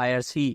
IRC,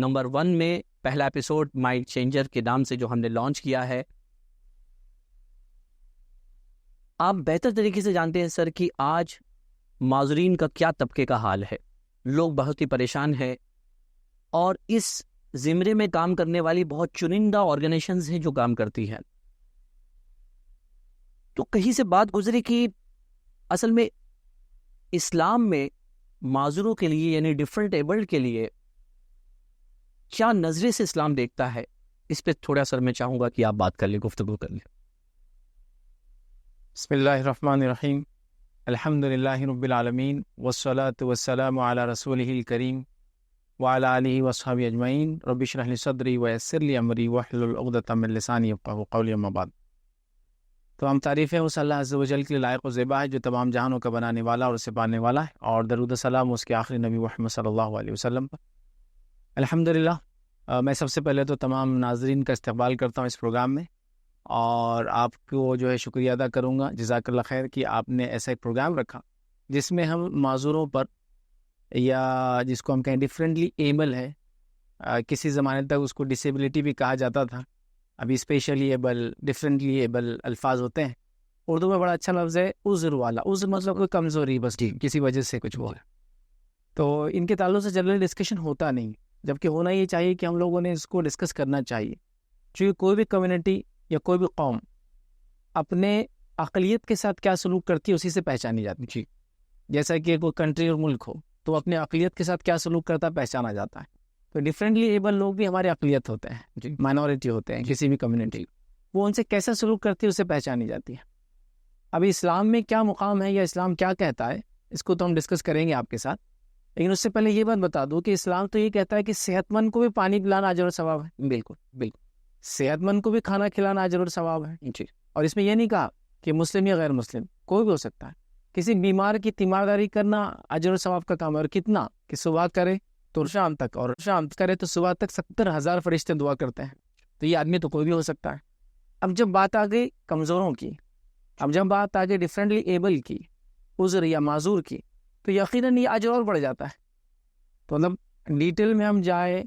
number 1 میں پہلا episode mind changer کے نام سے جو ہم نے لانچ کیا ہے. آپ بہتر طریقے سے جانتے ہیں سر کہ آج معذورین کا کیا طبقے کا حال ہے. لوگ بہت ہی پریشان ہیں اور اس زمرے میں کام کرنے والی بہت چنندہ آرگنائزیشنز ہیں جو کام کرتی ہیں. تو کہیں سے بات گزری کہ اصل میں اسلام میں معذوروں کے لیے یعنی ڈفرنٹ ایبلڈ کے لیے کیا نظریے سے اسلام دیکھتا ہے. اس پہ تھوڑا سر میں چاہوں گا کہ آپ بات کر لیں, گفتگو کر لیں. بسم اللہ الرحمن الرحیم. الحمد للہ رب العالمین والصلاة والسلام علی رسولہ الکریم وعلی آلہ وصحبہ اجمعین. رب اشرح لی صدری ویسر لی امری واحلل عقدۃ من لسانی یفقہوا قولی. اما بعد. تمام تعریفیں اس اللہ عز و جل کے لیے لائق و زیبا ہے جو تمام جہانوں کا بنانے والا اور اسے پالنے والا ہے, اور درود و سلام اس کے آخری نبی محمد صلی اللہ علیہ وسلم پر. الحمدللہ میں سب سے پہلے تو تمام ناظرین کا استقبال کرتا ہوں اس پروگرام میں, اور آپ کو جو ہے شکریہ ادا کروں گا, جزاک اللہ خیر, کہ آپ نے ایسا ایک پروگرام رکھا جس میں ہم معذوروں پر, یا جس کو ہم کہیں ڈفرینٹلی ایبل ہے, کسی زمانے تک اس کو ڈسیبلٹی بھی کہا جاتا تھا, ابھی اسپیشلی ایبل, ڈفرینٹلی ایبل الفاظ ہوتے ہیں. اردو میں بڑا اچھا لفظ ہے عذر والا. عذر مطلب کوئی کمزوری, بس کسی وجہ سے کچھ ہوا ہے. تو ان کے تعلق سے جنرل ڈسکشن ہوتا نہیں, جبکہ ہونا یہ چاہیے کہ ہم لوگوں نے اس کو ڈسکس کرنا چاہیے, چونکہ کوئی بھی کمیونٹی یا کوئی بھی قوم اپنے اقلیت کے ساتھ کیا سلوک کرتی ہے اسی سے پہچانی جاتی ہے. جی, جیسا کہ کوئی کنٹری اور ملک ہو تو اپنے اقلیت کے ساتھ کیا سلوک کرتا ہے پہچانا جاتا ہے. تو ڈفرینٹلی ایبل لوگ بھی ہمارے اقلیت ہوتے ہیں, جی, مائنورٹی ہوتے ہیں کسی بھی کمیونٹی, وہ ان سے کیسا سلوک کرتی ہے اسے پہچانی جاتی ہے. ابھی اسلام میں کیا مقام ہے یا اسلام کیا کہتا ہے اس کو تو ہم ڈسکس کریں گے آپ کے ساتھ, لیکن اس سے پہلے یہ بات بتا دوں کہ اسلام تو یہ کہتا ہے کہ صحت مند کو بھی پانی پلانا اجر و ثواب ہے. بالکل بالکل, صحت مند کو بھی کھانا کھلانا اجر و ثواب ہے. جی, اور اس میں یہ نہیں کہا کہ مسلم یا غیر مسلم, کوئی بھی ہو سکتا ہے. کسی بیمار کی تیمارداری کرنا اجر و ثواب کا کام ہے, اور کتنا کہ صبح کرے تو شام تک, اور شام کرے تو صبح تک 70,000 فرشتے دعا کرتے ہیں. تو یہ آدمی تو کوئی بھی ہو سکتا ہے. اب جب بات آ گئی کمزوروں کی, اب جب بات آ گئی ڈفرینٹلی ایبل کی, عذر یا معذور کی, تو یقیناً یہ اجر اور بڑھ جاتا ہے. تو مطلب ڈیٹیل میں ہم جائے,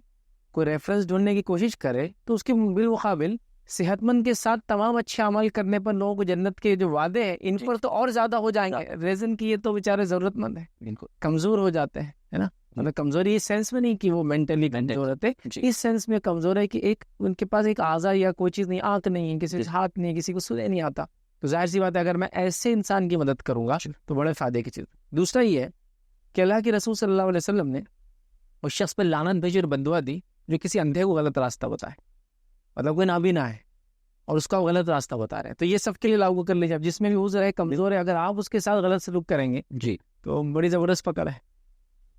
کوئی ریفرنس ڈھونڈنے کی کوشش کرے, تو اس کے بالمقابل صحت مند کے ساتھ تمام اچھے عمل کرنے پر لوگوں کو جنت کے جو وعدے ہیں ان پر تو اور زیادہ ہو جائیں گے. ریزن کی یہ تو بیچارے ضرورت مند ہیں, بالکل کمزور ہو جاتے ہیں, ہے نا. مطلب کمزوری اس سینس میں نہیں کہ وہ مینٹلی کمزور ہوتے, اس سینس میں کمزور ہے کہ ایک ان کے پاس ایک اعضا یا کوئی چیز نہیں, آنکھ نہیں ہے, کسی کو ہاتھ نہیں ہے, کسی کو سنے نہیں آتا. تو ظاہر سی بات ہے اگر میں ایسے انسان کی مدد کروں گا تو بڑے فائدے کی چیز. دوسرا یہ ہے کہ اللہ کے رسول صلی اللہ علیہ وسلم نے اس شخص پر لعنت بھیجی اور بددعا دی جو کسی اندھے کو غلط راستہ بتائے, مطلب کوئی نابینا ہے اور اس کا وہ غلط راستہ بتا رہے ہیں. تو یہ سب کے لیے لاگو کر لیجیے. جس میں بھی عذر ہے, کمزور ہے, اگر آپ اس کے ساتھ غلط سلوک کریں گے, جی, تو بڑی زبردست پکڑ ہے.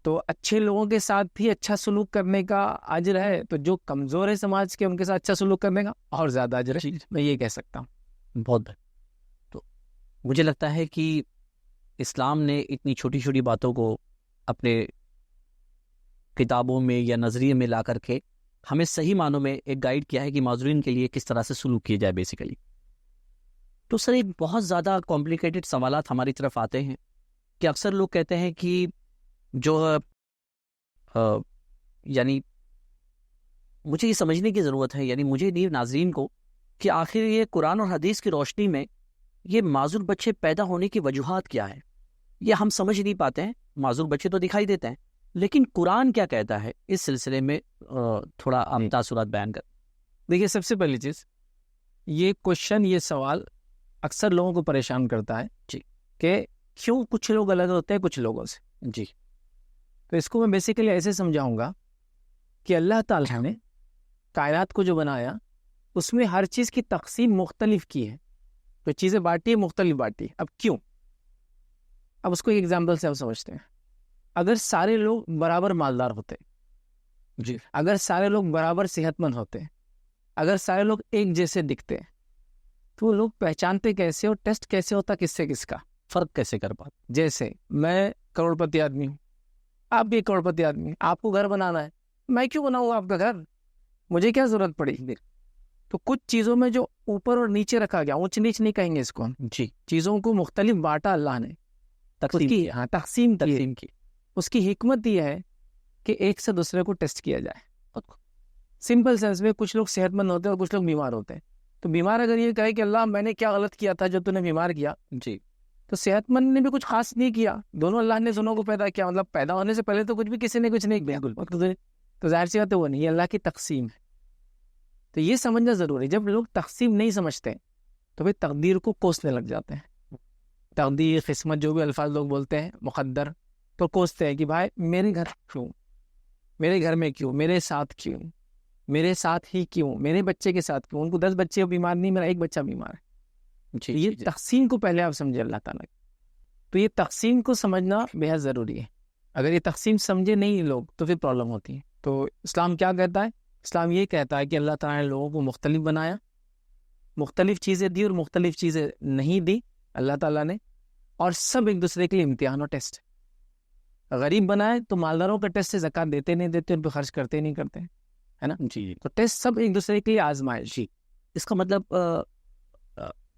تو اچھے لوگوں کے ساتھ بھی اچھا سلوک کرنے کا اجر ہے, تو جو کمزور ہے سماج کے ان کے ساتھ اچھا سلوک کرنے کا اور زیادہ اجر ہے, میں یہ کہہ سکتا ہوں. بہت تو مجھے لگتا ہے کہ اسلام نے اتنی چھوٹی چھوٹی باتوں کو اپنے کتابوں میں یا نظریے میں لا کر کے ہمیں صحیح معنوں میں ایک گائیڈ کیا ہے کہ معذورین کے لیے کس طرح سے سلوک کیا جائے بیسیکلی. تو سر ایک بہت زیادہ کمپلیکیٹڈ سوالات ہماری طرف آتے ہیں کہ اکثر لوگ کہتے ہیں کہ جو یعنی مجھے یہ سمجھنے کی ضرورت ہے, یعنی مجھے نہیں ناظرین کو, کہ آخر یہ قرآن اور حدیث کی روشنی میں یہ معذور بچے پیدا ہونے کی وجوہات کیا ہے, یہ ہم سمجھ نہیں پاتے ہیں. معذور بچے تو دکھائی دیتے ہیں, لیکن قرآن کیا کہتا ہے اس سلسلے میں تھوڑا آپ تاثرات بیان کر. دیکھیے, سب سے پہلی چیز یہ کوشچن, یہ سوال اکثر لوگوں کو پریشان کرتا ہے, جی, کہ کیوں کچھ لوگ الگ ہوتے ہیں کچھ لوگوں سے. جی, تو اس کو میں بیسیکلی ایسے سمجھاؤں گا کہ اللہ تعالیٰ نے کائنات کو جو بنایا اس میں ہر چیز کی تقسیم مختلف کی ہے, تو چیزیں بانٹی ہے, مختلف بانٹی. اب کیوں؟ اب اس کو ایک ایگزامپل سے ہم سمجھتے ہیں. اگر سارے لوگ برابر مالدار ہوتے, جی, اگر سارے لوگ برابر صحت مند ہوتے, اگر سارے لوگ ایک جیسے دکھتے, تو لوگ پہچانتے کیسے اور ٹیسٹ کیسے ہوتا کس سے کس کا, فرق کیسے کر پاتے؟ جیسے میں کروڑ پتی آدمی ہوں, آپ بھی کروڑ پتی آدمی ہیں, آپ کو گھر بنانا ہے, میں کیوں بناؤں گا آپ کا گھر, مجھے کیا ضرورت پڑی. تو کچھ چیزوں میں جو اوپر اور نیچے رکھا گیا, اونچ نیچ نہیں کہیں گے اس کو, جی, چیزوں کو مختلف بانٹا اللہ نے, تقسیم کی. اس کی حکمت یہ ہے کہ ایک سے دوسرے کو ٹیسٹ کیا جائے. سمپل سینس میں کچھ لوگ صحت مند ہوتے ہیں اور کچھ لوگ بیمار ہوتے ہیں. تو بیمار اگر یہ کہے کہ اللہ میں نے کیا غلط کیا تھا جو تو نے بیمار کیا, جی, تو صحت مند نے بھی کچھ خاص نہیں کیا, دونوں اللہ نے دونوں کو پیدا کیا, مطلب پیدا ہونے سے پہلے تو کچھ بھی کسی نے کچھ نہیں کیا, تو ظاہر سی بات ہے وہ نہیں, یہ اللہ کی تقسیم ہے. تو یہ سمجھنا ضروری. جب لوگ تقسیم نہیں سمجھتے تو پھر تقدیر کو کوسنے لگ جاتے ہیں. تقدیر, قسمت, جو بھی الفاظ لوگ بولتے ہیں, مقدر, تو کوستے ہیں کہ بھائی میرے گھر کیوں, میرے گھر میں کیوں, میرے ساتھ کیوں, میرے ساتھ ہی کیوں, میرے بچے کے ساتھ کیوں, ان کو 10 بچے بیمار نہیں, میرا ایک بچہ بیمار ہے. جی, یہ جی, تقسیم کو پہلے آپ سمجھے اللہ تعالیٰ. تو یہ تقسیم کو سمجھنا بے حد ضروری ہے. اگر یہ تقسیم سمجھے نہیں لوگ تو پھر پرابلم ہوتی ہے. تو اسلام کیا کہتا ہے؟ اسلام یہ کہتا ہے کہ اللہ تعالیٰ نے لوگوں کو مختلف بنایا, مختلف چیزیں دی اور مختلف چیزیں نہیں دی اللہ تعالیٰ نے, اور سب ایک دوسرے کے لیے امتحان اور ٹیسٹ. غریب بنائے تو مالداروں کا ٹیسٹ سے زکوٰۃ دیتے نہیں دیتے, ان پہ خرچ کرتے نہیں کرتے, ہے نا. جی. تو ٹیسٹ سب ایک دوسرے کے لیے آزمائش. جی, اس کا مطلب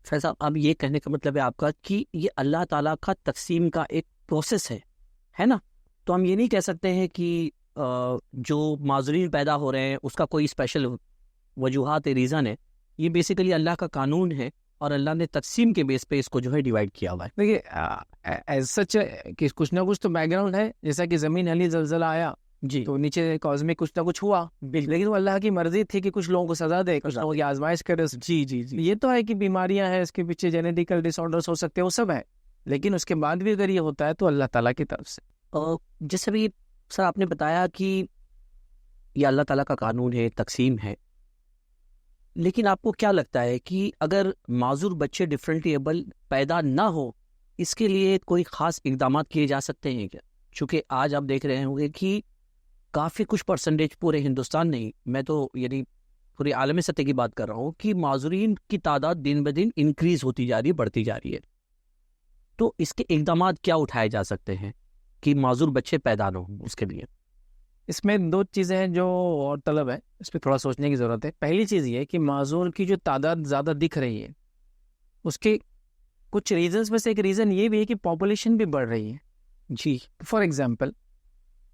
فیض صاحب, اب یہ کہنے کا مطلب ہے آپ کا کہ یہ اللہ تعالیٰ کا تقسیم کا ایک پروسیس ہے نا. تو ہم یہ نہیں کہہ سکتے ہیں کہ جو معذورین پیدا ہو رہے ہیں اس کا کوئی اسپیشل وجوہات ریزن ہے. یہ بیسیکلی اللہ کا قانون ہے اور اللہ نے تقسیم کے بیس پہ اس کو جو ہے ڈیوائڈ کیا ہوا ہے. دیکھیے ایز سچ کہ کچھ نہ کچھ تو بیک گراؤنڈ ہے, جیسا کہ زمین ہلی, زلزلہ آیا, جی, تو نیچے کازمک کچھ نہ کچھ ہوا, لیکن وہ اللہ کی مرضی تھی کہ کچھ لوگوں کو سزا دے, کچھ لوگوں کی آزمائش کرے. جی, جی, جی. یہ تو ہے کہ بیماریاں ہیں, اس کے پیچھے جینیٹیکل ڈس آرڈرس ہو سکتے ہیں, وہ سب ہے, لیکن اس کے بعد بھی اگر یہ ہوتا ہے تو اللہ تعالیٰ کی طرف سے. جیسے بھی سر آپ نے بتایا کہ یہ اللہ تعالیٰ کا قانون ہے, تقسیم ہے, لیکن آپ کو کیا لگتا ہے کہ اگر معذور بچے ڈفرینٹلی ایبل پیدا نہ ہو, اس کے لیے کوئی خاص اقدامات کیے جا سکتے ہیں کیا؟ چونکہ آج آپ دیکھ رہے ہوں گے کہ کافی کچھ پرسنٹیج پورے ہندوستان نہیں, میں تو یعنی پورے عالمی سطح کی بات کر رہا ہوں کہ معذورین کی تعداد دن بہ دن انکریز ہوتی جا رہی ہے, بڑھتی جا رہی ہے. تو اس کے اقدامات کیا اٹھائے جا سکتے ہیں کہ معذور بچے پیدا نہ ہوں؟ اس کے لیے اس میں 2 چیزیں ہیں جو اور طلب ہے, اس پہ تھوڑا سوچنے کی ضرورت ہے. پہلی چیز یہ ہے کہ معذور کی جو تعداد زیادہ دکھ رہی ہے, اس کے کچھ ریزنس میں سے ایک ریزن یہ بھی ہے کہ پاپولیشن بھی بڑھ رہی ہے. جی, فار ایگزامپل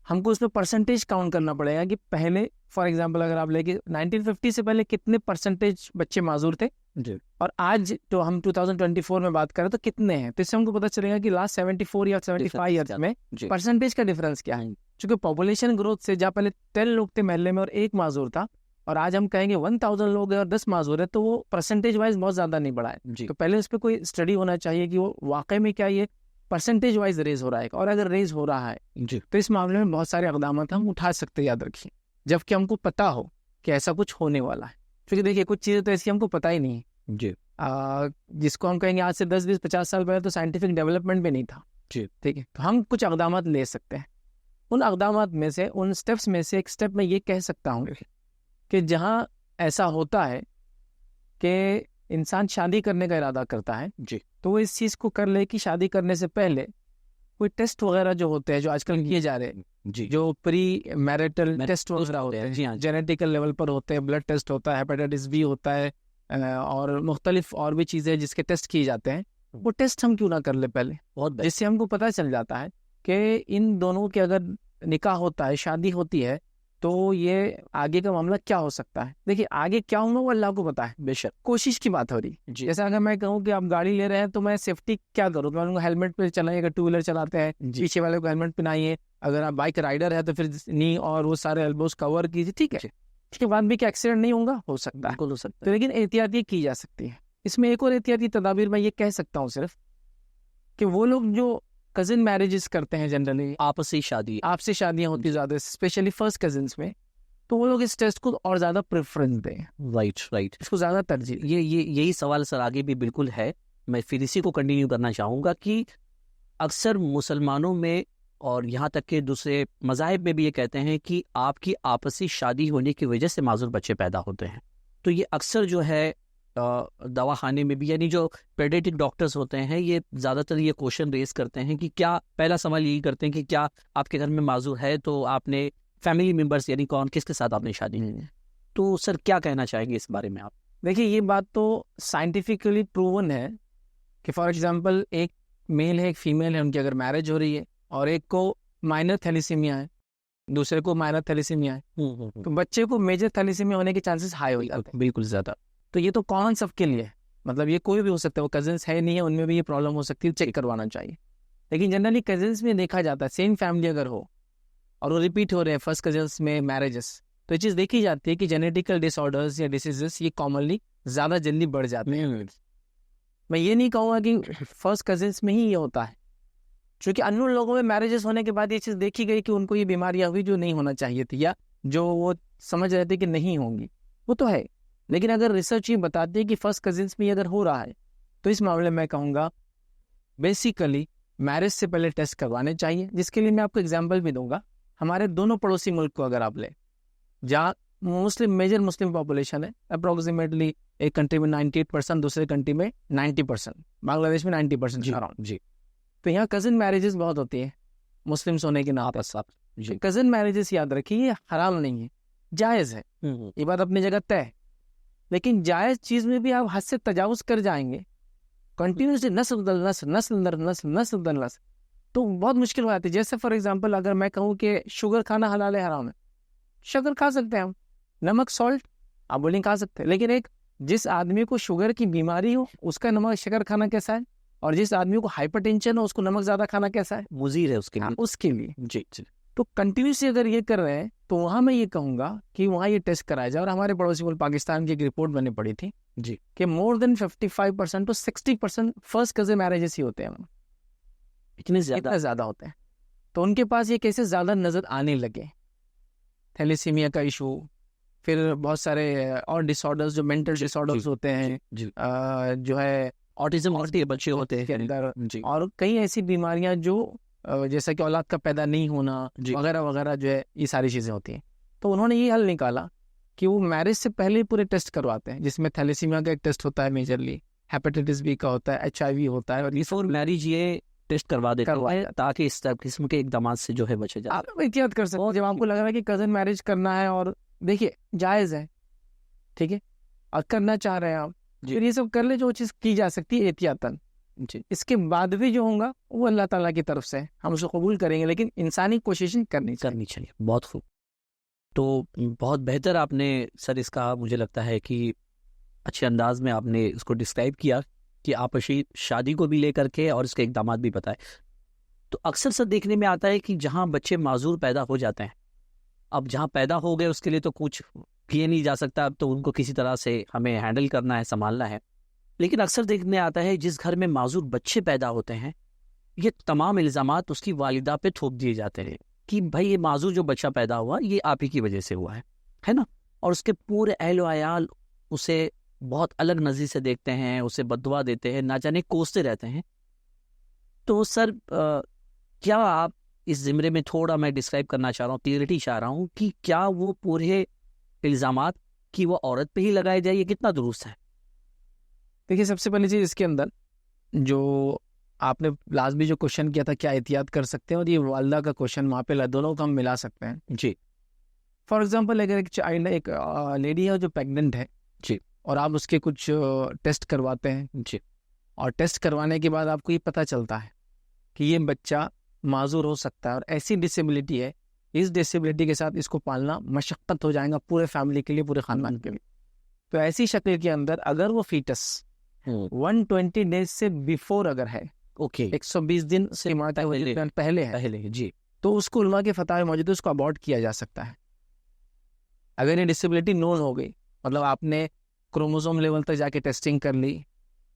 ہم کو اس میں پرسنٹیج کاؤنٹ کرنا پڑے گا کہ پہلے فار ایگزامپل اگر آپ لے کے 1950 سے پہلے کتنے پرسنٹیج بچے معذور تھے, جی, اور آج تو ہم 2024 میں بات کریں تو کتنے ہیں. تو اس سے ہم کو پتہ چلے گا کہ لاسٹ 74 یا 75 ایئرس میں جی, پرسنٹیج کا ڈفرنس کیا ہے. چونکہ پاپولیشن گروتھ سے جہاں پہلے 10 لوگ تھے محلے میں اور 1 معذور تھا, اور آج ہم کہیں گے 1000 لوگ ہیں اور 10 معذور ہے, تو وہ پرسنٹیج وائز بہت زیادہ نہیں بڑھا ہے. جی. تو پہلے اس پہ کوئی اسٹڈی ہونا چاہیے کہ وہ واقع میں کیا یہ پرسنٹیج وائز ریز ہو رہا ہے, اور اگر ریز ہو رہا ہے جی, تو اس معاملے میں بہت سارے اقدامات ہم اٹھا سکتے ہیں, یاد رکھیے, جبکہ ہم کو پتہ ہو کہ ایسا کچھ ہونے والا ہے. کیونکہ دیکھیے کچھ چیزیں تو ایسی ہم کو پتہ ہی نہیں ہے, جی, جس کو ہم کہیں گے آج سے 10 20 50 سال پہلے تو سائنٹیفک ڈیولپمنٹ بھی نہیں تھا. جی, ٹھیک ہے, تو ہم کچھ اقدامات لے سکتے ہیں. ان اقدامات میں سے, ان اسٹیپس میں سے ایک اسٹیپ میں یہ کہہ سکتا ہوں کہ جہاں ایسا ہوتا ہے کہ انسان شادی کرنے کا ارادہ کرتا ہے, جی, تو وہ اس چیز کو کر لے کہ شادی کرنے سے پہلے کوئی ٹیسٹ وغیرہ جو ہوتے ہیں جو آج کل کیے جا رہے ہیں, جی, جو پری میرٹل ٹیسٹ وغیرہ ہوتے ہیں, جی ہاں, جینیٹیکل لیول پر ہوتے ہیں, بلڈ ٹیسٹ ہوتا ہے, ہیپیٹائٹس بی ہوتا ہے, اور مختلف اور بھی چیزیں جس کے ٹیسٹ کیے جاتے ہیں, وہ ٹیسٹ ہم کیوں نہ کر لیں پہلے, بہت جس سے ہم کو پتہ چل جاتا ہے کہ ان دونوں کے اگر نکاح ہوتا ہے, شادی ہوتی ہے, تو یہ آگے کا معاملہ کیا ہو سکتا ہے. دیکھیے آگے کیا ہوگا وہ اللہ کو پتا ہے, بے شک, کوشش کی بات ہو رہی. جی, جیسے اگر میں کہوں کہ آپ گاڑی لے رہے ہیں تو میں سیفٹی کیا کروں, تو میں ان کو ہیلمٹ پہ چلائیں, اگر 2 ویلر چلاتے ہیں پیچھے والے کو ہیلمٹ پہنائیے, اگر آپ بائک رائڈر ہے تو پھر نی اور وہ سارے ایلبوز کور کیجیے, ٹھیک ہے. اس کے بعد بھی کیا ایکسیڈنٹ نہیں ہوگا, ہو سکتا ہے, بالکل ہو سکتا تو ہے. لیکن احتیاطی کی جا سکتی ہے. اس میں ایک اور احتیاطی تدابیر میں یہ کہہ سکتا ہوں صرف کہ وہ لوگ جو کزن میرجز کرتے ہیں, جنرلی آپسی شادی, آپ سے شادیاں ہوتی زیادہ, اسپیشلی فرسٹ کزنس میں, تو وہ لوگ اس ٹیسٹ کو اور زیادہ پریفرنس دیں, رائٹ, رائٹ, اس کو زیادہ ترجیح. یہی سوال سر آگے بھی بالکل ہے. میں پھر اسی کو کنٹینیو کرنا چاہوں گا کہ اکثر مسلمانوں میں اور یہاں تک کہ دوسرے مذاہب میں بھی یہ کہتے ہیں کہ آپ کی آپسی شادی ہونے کی وجہ سے معذور بچے پیدا ہوتے ہیں. تو یہ اکثر جو ہے دواخانے میں بھی, یعنی جو پیڈیٹک ڈاکٹرز ہوتے ہیں, یہ زیادہ تر یہ کوشچن ریز کرتے ہیں کہ کیا, پہلا سوال یہی کرتے ہیں کہ کیا آپ کے گھر میں معذور ہے تو آپ نے فیملی ممبرس یعنی کون, کس کے ساتھ آپ نے شادی کی. تو سر کیا کہنا چاہیں گے اس بارے میں آپ؟ دیکھیے یہ بات تو سائنٹیفکلی پروون ہے کہ فار ایگزامپل ایک میل ہے, ایک فیمیل ہے, ان کی اگر میرج ہو رہی ہے اور ایک کو مائنر تھیلیسیمیا ہے, دوسرے کو مائنر تھیلیسیمیا ہے، تو بچے کو میجر تھیلیسیمیا ہونے کے چانسز ہائی ہو جاتے ہیں، بالکل زیادہ. تو یہ تو کامن سب کے لیے ہے، مطلب یہ کوئی بھی ہو سکتا ہے، وہ کزنس ہے نہیں ہے ان میں بھی یہ پرابلم ہو سکتی ہے، چیک کروانا چاہیے. لیکن جنرلی کزنس میں دیکھا جاتا ہے سیم فیملی اگر ہو اور وہ ریپیٹ ہو رہے ہیں فرسٹ کزنس میں میرجز، تو یہ چیز دیکھی جاتی ہے کہ جینیٹیکل ڈس آرڈرز یا ڈیسیزز یہ کامنلی زیادہ جلدی بڑھ جاتے ہیں. میں یہ نہیں کہوں گا کہ فرسٹ کزنس میں ہی یہ ہوتا ہے، چونکہ انون لوگوں میں میرجز ہونے کے بعد یہ چیز دیکھی گئی کہ ان کو یہ بیماریاں ہوئی جو نہیں ہونا چاہیے تھی یا جو وہ سمجھ رہے تھے کہ نہیں ہوں گی، وہ تو ہے. لیکن اگر ریسرچ یہ بتاتی ہے کہ فرسٹ کزنس میں اگر ہو رہا ہے تو اس معاملے میں کہوں گا بیسیکلی میرج سے پہلے ٹیسٹ کروانے چاہیے. جس کے لیے میں آپ کو اگزامپل بھی دوں گا. ہمارے دونوں پڑوسی ملک کو اگر آپ لیں جہاں میجر مسلم پاپولیشن ہے، اپروکسیمیٹلی ایک کنٹری میں 98%، دوسرے کنٹری میں 90%، بنگلہ دیش میں 90% اراؤنڈ. جی. تو یہاں کزن میرجز بہت ہوتی ہیں مسلمس ہونے کے نام پر. جی. کزن میرجز یاد رکھیے یہ حرام نہیں ہے، جائز ہے، یہ بات اپنی جگہ طے ہے. لیکن جائز چیز میں بھی آپ حد سے تجاوز کر جائیں گے کنٹینیوسلی نسل در نسل، نسل در نسل، نسل در نسل، تو بہت مشکل ہو جاتی ہے. جیسے فار ایگزامپل اگر میں کہوں کہ شوگر کھانا حلال ہے حرام ہے، شکر کھا سکتے ہیں ہم، نمک سالٹ آپ بولیں کھا سکتے ہیں، لیکن ایک جس آدمی کو شوگر کی بیماری ہو اس کا نمک شکر کھانا کیسا ہے، اور جس آدمی کو ہائپر ٹینشن ہو اس کو نمک زیادہ کھانا کیسا ہے، مضر ہے اس کے لیے. اس کے لیے. جی جی. تو کنٹینیوسلی اگر یہ کر رہے ہیں تو وہاں میں یہ کہوں گا کہ وہاں یہ ٹیسٹ کرایا جائے. اور ہمارے پڑوسی ملک پاکستان کی ایک رپورٹ میں نے پڑھی تھی جی کہ مور دین 55% to 60% فرسٹ کزن میرجز ہی ہوتے ہیں، اتنے اتنا زیادہ ہوتے ہیں. تو ان کے پاس یہ کیسے زیادہ نظر آنے لگے، تھیلیسیمیا کا ایشو، پھر بہت سارے اور ڈس آرڈرز جو مینٹل ڈس آرڈرز ہوتے ہیں، جو ہے آٹزم کے بچے ہوتے ہیں اندر، جی. اور کئی ایسی بیماریاں جو جیسا کہ اولاد کا پیدا نہیں ہونا وغیرہ وغیرہ، جو ہے یہ ساری چیزیں ہوتی ہیں. تو انہوں نے یہ حل نکالا کہ وہ میرج سے پہلے پورے ٹیسٹ کرواتے ہیں، جس میں تھیلیسیمیا کا ایک ٹیسٹ ہوتا ہے میجرلی، ہیپیٹائٹس بی کا ہوتا ہے، HIV ہوتا ہے، اور یہ بفور میرج یہ ٹیسٹ کروا دیتے ہیں تاکہ اس قسم کے اقدامات سے جو ہے بچے جائے. آپ احتیاط کر سکتے ہیں جب آپ کو لگ رہا ہے کہ کزن میرج کرنا ہے، اور دیکھیے جائز ہے، ٹھیک ہے، اور کرنا چاہ رہے ہیں آپ، پھر یہ سب کر لے جو چیز کی جا سکتی ہے احتیاطاً. جی. اس کے بعد بھی جو ہوگا وہ اللہ تعالیٰ کی طرف سے ہم اسے قبول کریں گے، لیکن انسانی کوششیں کرنی چاہیے. بہت خوب. تو بہت بہتر آپ نے سر اس کا مجھے لگتا ہے کہ اچھے انداز میں آپ نے اس کو ڈسکرائب کیا کہ آپسی شادی کو بھی لے کر کے اور اس کے اقدامات بھی بتائے. تو اکثر سر دیکھنے میں آتا ہے کہ جہاں بچے معذور پیدا ہو جاتے ہیں، اب جہاں پیدا ہو گئے اس کے لیے تو کچھ کیے نہیں جا سکتا، اب تو ان کو کسی طرح سے ہمیں ہینڈل کرنا ہے، سنبھالنا ہے. لیکن اکثر دیکھنے آتا ہے جس گھر میں معذور بچے پیدا ہوتے ہیں یہ تمام الزامات اس کی والدہ پہ تھوپ دیے جاتے ہیں کہ بھائی یہ معذور جو بچہ پیدا ہوا یہ آپ ہی کی وجہ سے ہوا ہے نا. اور اس کے پورے اہل و عیال اسے بہت الگ نظر سے دیکھتے ہیں، اسے بددعا دیتے ہیں، نہ جانے کوستے رہتے ہیں. تو سر کیا آپ اس زمرے میں تھوڑا میں ڈسکرائب کرنا چاہ رہا ہوں، کلیئرٹی چاہ رہا ہوں کہ کیا وہ پورے الزامات کی وہ عورت پہ ہی لگائے جائے، یہ کتنا درست ہے؟ دیکھیے سب سے پہلی چیز اس کے اندر جو آپ نے لازمی جو کوشچن کیا تھا کیا احتیاط کر سکتے ہیں، اور یہ والدہ کا کوشچن وہاں پہ دونوں کو ہم ملا سکتے ہیں. جی. فار ایگزامپل اگر ایک چائلڈ، ایک لیڈی ہے جو پیگننٹ ہے، جی، اور آپ اس کے کچھ ٹیسٹ کرواتے ہیں، جی، اور ٹیسٹ کروانے کے بعد آپ کو یہ پتہ چلتا ہے کہ یہ بچہ معذور ہو سکتا ہے اور ایسی ڈسیبلٹی ہے، اس ڈسیبلٹی کے ساتھ اس کو پالنا مشقت ہو جائے گا پورے فیملی کے لیے، پورے خاندان کے لیے. تو ایسی شکل کے اندر اگر وہ فیٹس 120 ڈیز سے بیفور اگر ہے، اوکے، 120 دن سے پہلے ہے، جی، تو اس کو علماء کے فتاوی موجود ہے، اس کو ابورٹ کیا جا سکتا ہے. اگر یہ ڈسیبلٹی نون ہو گئی، مطلب آپ نے کروموزوم لیول تک جا کے ٹیسٹنگ کر لی،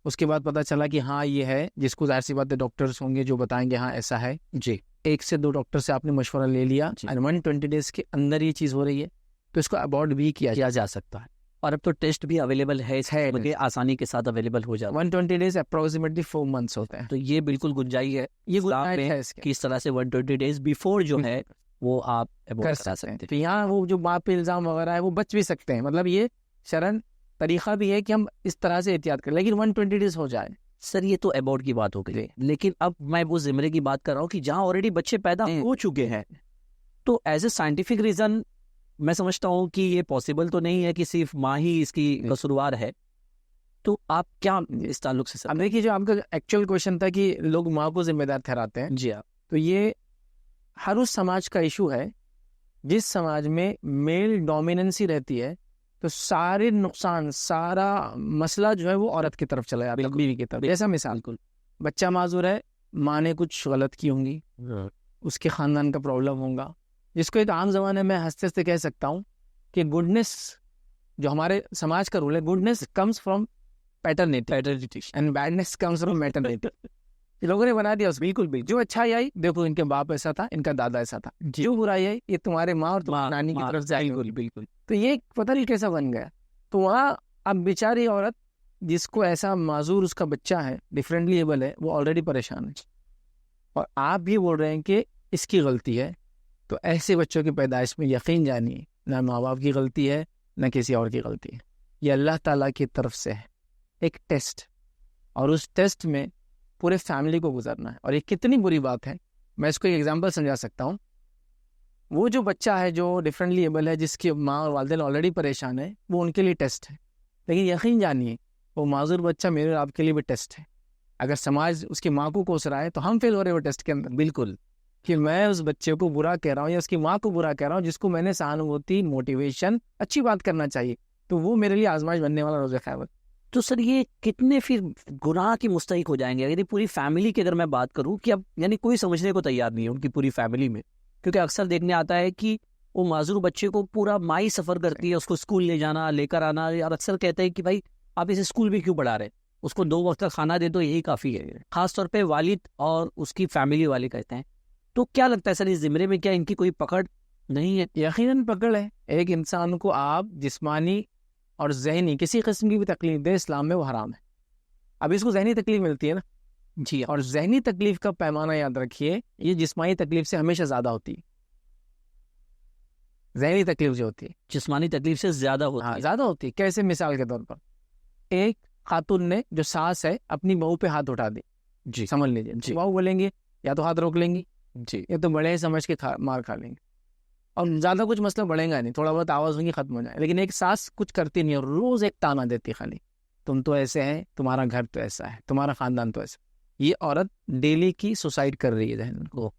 اس کے بعد پتہ چلا کہ ہاں یہ ہے، جس کو ظاہر سی بات ہے ڈاکٹرز ہوں گے جو بتائیں گے ہاں ایسا ہے، جی، 1 سے 2 ڈاکٹر سے آپ نے مشورہ لے لیا، 120 ڈیز کے اندر یہ چیز ہو رہی ہے، تو اس کو ابورٹ بھی کیا جا سکتا ہے. اور اب تو ٹیسٹ بھی اویلیبل ہے آسانی کے ساتھ اویلیبل ہو جاتا ہے. 120 ڈیز اپروکسیمیٹلی 4 منتھس ہوتے ہیں. تو یہ بالکل گنجائش ہے، یہ گنجائش ہے کہ اس طرح سے 120 ڈیز بیفور جو ہے وہ آپ کر سکتے ہیں. تو یہاں وہ جو باپ پہ الزام وغیرہ ہے وہ بچ بھی سکتے ہیں، مطلب یہ شرعن طریقہ بھی ہے کہ ہم اس طرح سے احتیاط کریں، لیکن 120 ڈیز ہو جائے. سر یہ تو ابورٹ کی بات ہو گئی، لیکن اب میں وہ زمرے کی بات کر رہا ہوں کہ جہاں آلریڈی بچے پیدا ہو چکے ہیں، تو ایز اے سائنٹیفک ریزن میں سمجھتا ہوں کہ یہ پاسبل تو نہیں ہے کہ صرف ماں ہی اس کی قصوروار ہے. تو آپ کیا اس تعلق سے؟ اب دیکھیے جو آپ کا ایکچوئل کوشچن تھا کہ لوگ ماں کو ذمہ دار ٹھہراتے ہیں، جی ہاں، تو یہ ہر اس سماج کا ایشو ہے جس سماج میں میل ڈومیننسی رہتی ہے تو سارے نقصان، سارا مسئلہ جو ہے وہ عورت کی طرف چلا جاتا ہے، بیوی کی طرف. جیسا مثال بچہ معذور ہے، ماں نے کچھ غلط کی ہوں گی، اس کے خاندان کا پرابلم ہوگا، جس کو ایک عام زمانے میں ہنستے ہنستے کہہ سکتا ہوں کہ گڈنس جو ہمارے سماج کا رول ہے، goodness comes from paternity and badness comes from maternity. یہ لوگوں نے بنا دیا اس. بالکل بھی جو اچھائی آئی دیکھو ان کے باپ ایسا تھا، ان کا دادا ایسا تھا، جو برائی آئی یہ تمہارے ماں اور نانی کی طرف سے آئی. بالکل. تو یہ پتہ نہیں کیسا بن گیا. تو وہاں اب بیچاری عورت جس کو ایسا معذور اس کا بچہ ہے، ڈفرینٹلی ایبل ہے، وہ آلریڈی پریشان ہے، اور آپ بھی بول رہے ہیں کہ اس کی غلطی ہے. تو ایسے بچوں کی پیدائش میں یقین جانیے نہ ماں باپ کی غلطی ہے نہ کسی اور کی غلطی ہے، یہ اللہ تعالیٰ کی طرف سے ہے ایک ٹیسٹ، اور اس ٹیسٹ میں پورے فیملی کو گزرنا ہے. اور یہ کتنی بری بات ہے، میں اس کو ایک ایگزامپل سمجھا سکتا ہوں. وہ جو بچہ ہے جو ڈفرینٹلی ایبل ہے، جس کی ماں اور والدین آلریڈی پریشان ہے، وہ ان کے لیے ٹیسٹ ہے. لیکن یقین جانیے وہ معذور بچہ میرے اور آپ کے لیے بھی ٹیسٹ ہے. اگر سماج اس کی ماں کو کوس رہا ہے تو ہم فیل ہو رہے ہیں وہ ٹیسٹ کے اندر. بالکل کہ میں اس بچے کو برا کہہ رہا ہوں یا اس کی ماں کو برا کہہ رہا ہوں، جس کو میں نے سہانوتی، موٹیویشن، اچھی بات کرنا چاہیے، تو وہ میرے لیے آزمائش بننے والا روز قیامت. تو سر یہ کتنے پھر گناہ کی مستحق ہو جائیں گے اگر یہ پوری فیملی کی اگر میں بات کروں کہ اب یعنی کوئی سمجھنے کو تیار نہیں ہے ان کی پوری فیملی میں. کیونکہ اکثر دیکھنے آتا ہے کہ وہ معذور بچے کو پورا مائی سفر کرتی ہے، اس کو اسکول لے جانا، لے کر آنا، اور اکثر کہتے ہیں کہ بھائی آپ اسے اسکول بھی کیوں پڑھا رہے، اس کو 2 وقت کا کھانا دے تو یہی کافی ہے. خاص طور پہ والد اور اس کی فیملی والے کہتے ہیں. تو کیا لگتا ہے سر اس زمرے میں کیا ان کی کوئی پکڑ نہیں ہے؟ یقیناً پکڑ ہے. ایک انسان کو آپ جسمانی اور ذہنی کسی قسم کی بھی تکلیف دے، اسلام میں وہ حرام ہے. اب اس کو ذہنی تکلیف ملتی ہے نا جی، اور ذہنی تکلیف کا پیمانہ یاد رکھیے یہ جسمانی تکلیف سے ہمیشہ زیادہ ہوتی ہے. ذہنی تکلیف جو ہوتی ہے جسمانی تکلیف سے زیادہ ہوتی ہے. زیادہ ہوتی ہے. کیسے؟ مثال کے طور پر ایک خاتون نے جو ساس ہے اپنی بہو پہ ہاتھ اٹھا دی، جی سمجھ لیجیے. جی. بہو بولیں گے یا تو ہاتھ روک لیں گی جی، یا تو بڑے سمجھ کے مار کھا لیں گے، اور زیادہ کچھ مسئلہ بڑھے گا نہیں، تھوڑا بہت آواز ہوگی ختم ہو جائے. لیکن ایک ساس کچھ کرتی نہیں اور روز ایک تانا دیتی خالی، تم تو ایسے ہیں، تمہارا گھر تو ایسا ہے، تمہارا خاندان تو ایسا. یہ عورت ڈیلی کی سوسائڈ کر رہی ہے ذہن کو.